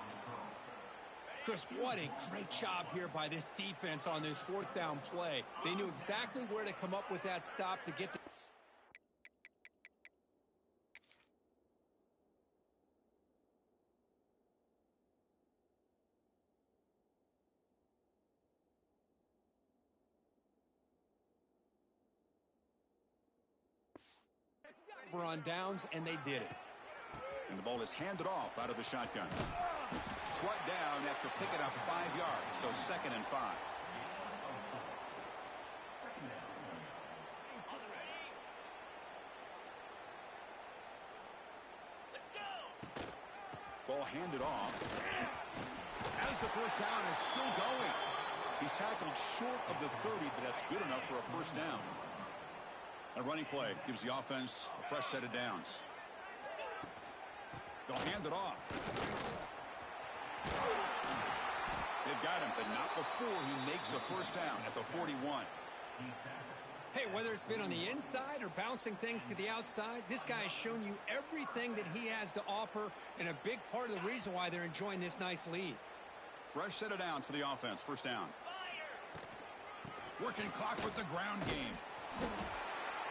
Chris, what a great job here by this defense on this 4th down play. They knew exactly where to come up with that stop to get the... on downs, and they did it. And the ball is handed off out of the shotgun. Brought down after picking up 5 yards, so 2nd and 5. Let's go. Ball handed off. As the 1st down is still going. He's tackled short of the 30, but that's good enough for a 1st down. A running play gives the offense a fresh set of downs. They'll hand it off. They've got him, but not before he makes a 1st down at the 41. Hey, whether it's been on the inside or bouncing things to the outside, this guy has shown you everything that he has to offer, and a big part of the reason why they're enjoying this nice lead. Fresh set of downs for the offense. 1st down. Working clock with the ground game.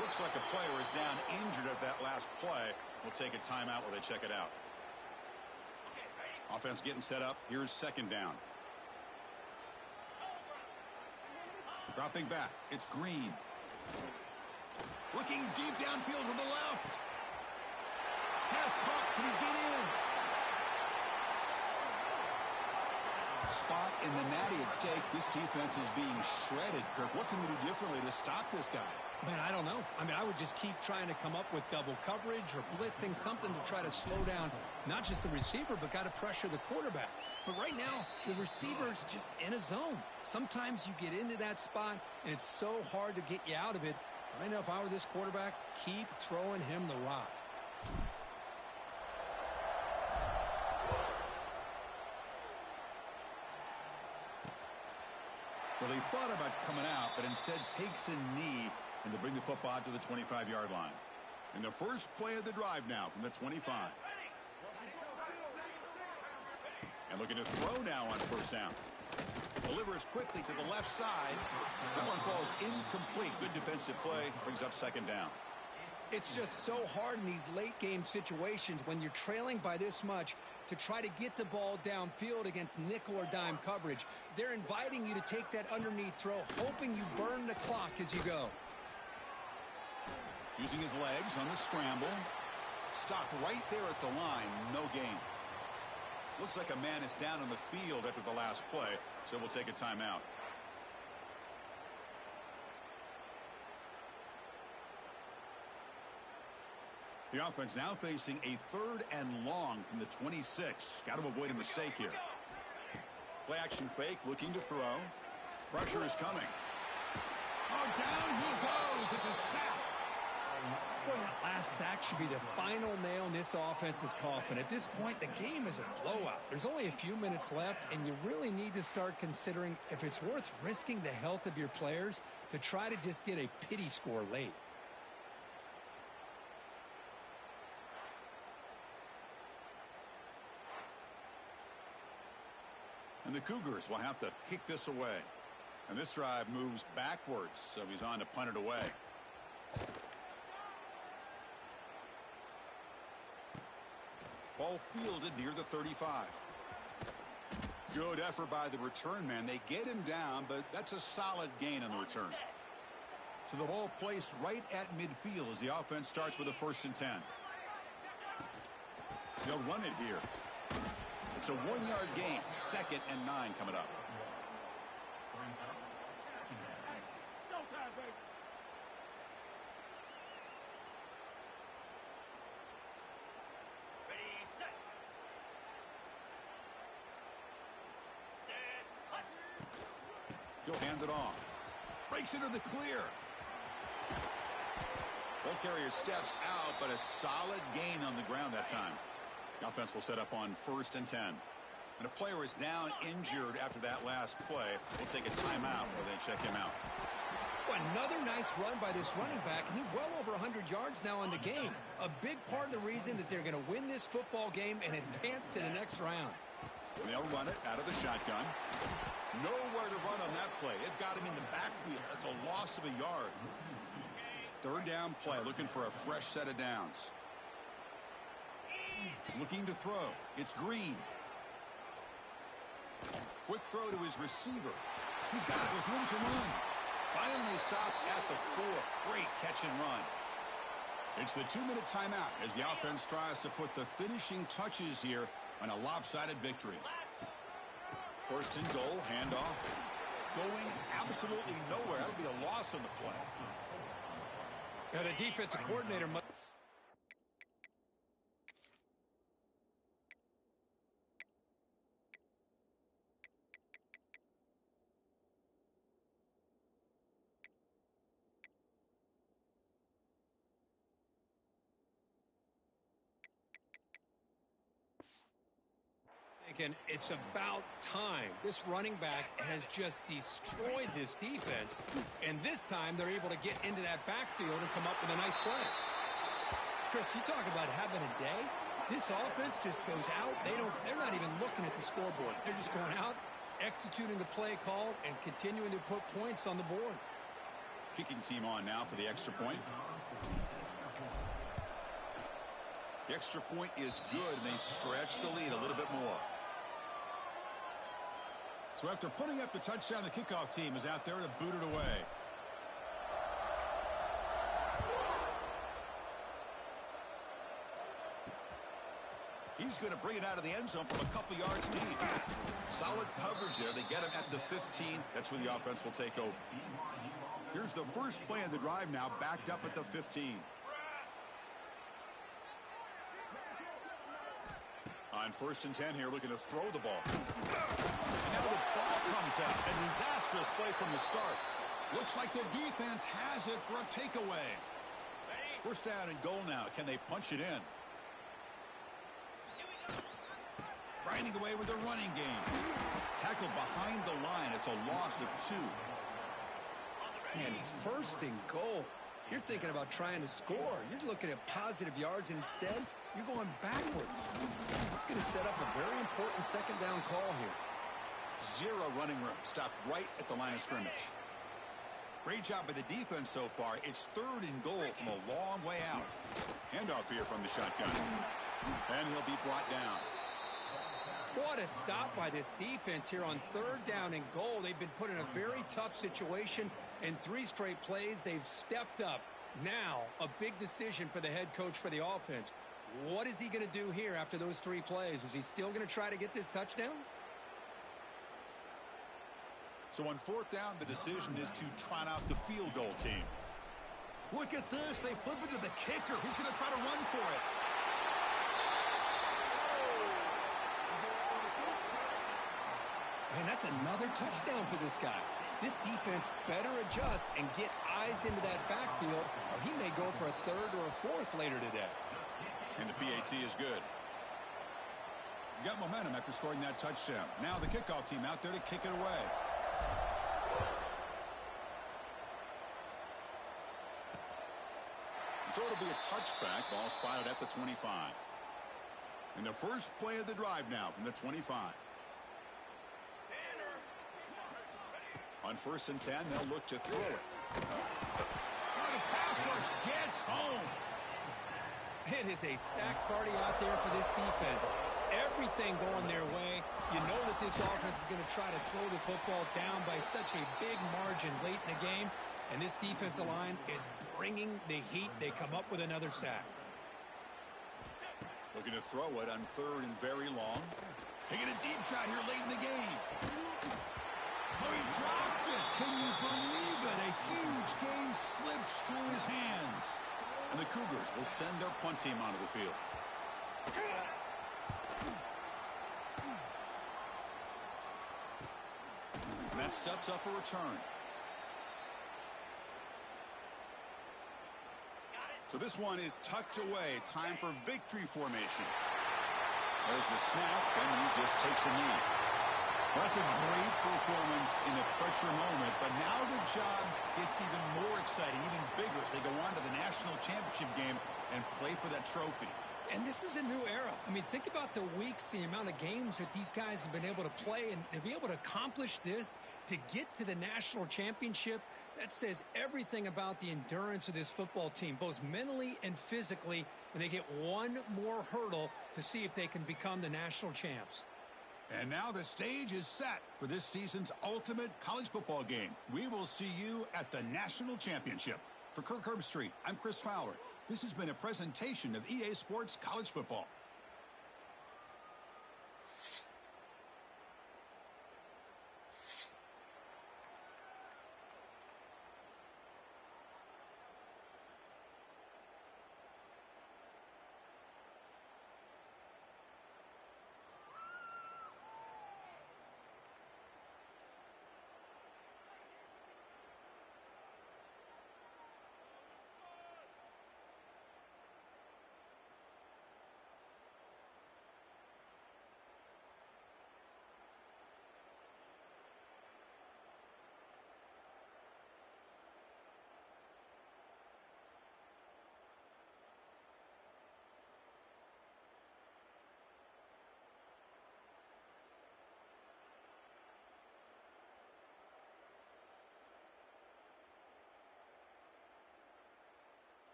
Looks like a player is down injured at that last play. We'll take a timeout while they check it out. Offense getting set up. Here's 2nd down. Dropping back. It's Green. Looking deep downfield to the left. Pass caught. Can he get in? Spot in the natty at stake. This defense is being shredded, Kirk. What can we do differently to stop this guy? Man, I don't know. I mean, I would just keep trying to come up with double coverage or blitzing, something to try to slow down not just the receiver, but got to pressure the quarterback. But right now, the receiver's just in a zone. Sometimes you get into that spot, and it's so hard to get you out of it. I know if I were this quarterback, keep throwing him the rock. Well, he thought about coming out, but instead takes a knee and to bring the football out to the 25-yard line. In the first play of the drive now from the 25. And looking to throw now on first down. Delivers quickly to the left side. That one falls incomplete. Good defensive play. Brings up second down. It's just so hard in these late game situations when you're trailing by this much to try to get the ball downfield against nickel or dime coverage. They're inviting you to take that underneath throw, hoping you burn the clock as you go. Using his legs on the scramble. Stopped right there at the line. No gain. Looks like a man is down on the field after the last play, so we'll take a timeout. The offense now facing a 3rd and long from the 26. Got to avoid a mistake here. Play action fake, looking to throw. Pressure is coming. Oh, down he goes. It's a sack. Boy, that last sack should be the final nail in this offense's coffin. At this point, the game is a blowout. There's only a few minutes left, and you really need to start considering if it's worth risking the health of your players to try to just get a pity score late. And the Cougars will have to kick this away. And this drive moves backwards, so he's on to punt it away. Ball fielded near the 35. Good effort by the return man. They get him down, but that's a solid gain on the return. So the ball placed right at midfield as the offense starts with a 1st and 10. They'll run it here. It's a 1-yard gain. 2nd and 9 coming up. He'll hand it off. Breaks into the clear. Ball carrier steps out, but a solid gain on the ground that time. The offense will set up on 1st and 10. And a player is down injured after that last play. We'll take a timeout where they check him out. Well, another nice run by this running back, and he's well over 100 yards now in the game. A big part of the reason that they're going to win this football game and advance to the next round. And they'll run it out of the shotgun. Nowhere to run on that play. It got him in the backfield. That's a loss of a yard. 3rd down play, looking for a fresh set of downs. Looking to throw. It's Green. Quick throw to his receiver. He's got it with room to run. Finally stopped at the 4. Great catch and run. It's the 2-minute timeout as the offense tries to put the finishing touches here on a lopsided victory. 1st and goal, handoff. Going absolutely nowhere. That'll be a loss on the play. Now the defensive coordinator must... thinking it's about time. This running back has just destroyed this defense, and this time they're able to get into that backfield and come up with a nice play. Chris, you talk about having a day. This offense just goes out. They're not even looking at the scoreboard. They're just going out, executing the play call, and continuing to put points on the board. Kicking team on now for the extra point. The extra point is good, and they stretch the lead a little bit more. So after putting up the touchdown, the kickoff team is out there to boot it away. He's going to bring it out of the end zone from a couple yards deep. Solid coverage there. They get him at the 15. That's where the offense will take over. Here's the first play of the drive now, backed up at the 15. On 1st and 10 here, looking to throw the ball. And now the ball comes out. A disastrous play from the start. Looks like the defense has it for a takeaway. First down and goal now. Can they punch it in? Grinding away with the running game. Tackled behind the line. It's a loss of 2. Man, it's first and goal. You're thinking about trying to score. You're looking at positive yards, and instead, you're going backwards. It's going to set up a very important second down call here. 0 running room. Stopped right at the line of scrimmage. Great job by the defense so far. It's 3rd and goal from a long way out. Handoff here from the shotgun. And he'll be brought down. What a stop by this defense here on 3rd down and goal. They've been put in a very tough situation. In 3 straight plays, they've stepped up. Now, a big decision for the head coach for the offense. What is he going to do here after those 3 plays? Is he still going to try to get this touchdown? So on 4th down, the decision is to trot out the field goal team. Look at this. They flip it to the kicker. He's going to try to run for it. Man, that's another touchdown for this guy. This defense better adjust and get eyes into that backfield, or he may go for a 3rd or a 4th later today. And the PAT is good. Got momentum after scoring that touchdown. Now the kickoff team out there to kick it away. So it'll be a touchback. Ball spotted at the 25. And the first play of the drive now from the 25. On 1st and 10, they'll look to throw it. Oh, the pass rush gets home. It is a sack party out there for this defense. Everything going their way. You know that this offense is going to try to throw the football down by such a big margin late in the game. And this defensive line is bringing the heat. They come up with another sack. Looking to throw it on 3rd and very long. Taking a deep shot here late in the game. Oh, he dropped it. Can you believe it? A huge gain slips through his hands. And the Cougars will send their punt team onto the field. And that sets up a return. So this one is tucked away. Time for victory formation. There's the snap, and he just takes a knee. Well, that's a great performance in a pressure moment, but now the job gets even more exciting, even bigger as they go on to the national championship game and play for that trophy. And this is a new era. I mean, think about the weeks, the amount of games that these guys have been able to play, and to be able to accomplish this, to get to the national championship, that says everything about the endurance of this football team, both mentally and physically, and they get one more hurdle to see if they can become the national champs. And now the stage is set for this season's ultimate college football game. We will see you at the national championship. For Kirk Herbstreit, I'm Chris Fowler. This has been a presentation of EA Sports College Football.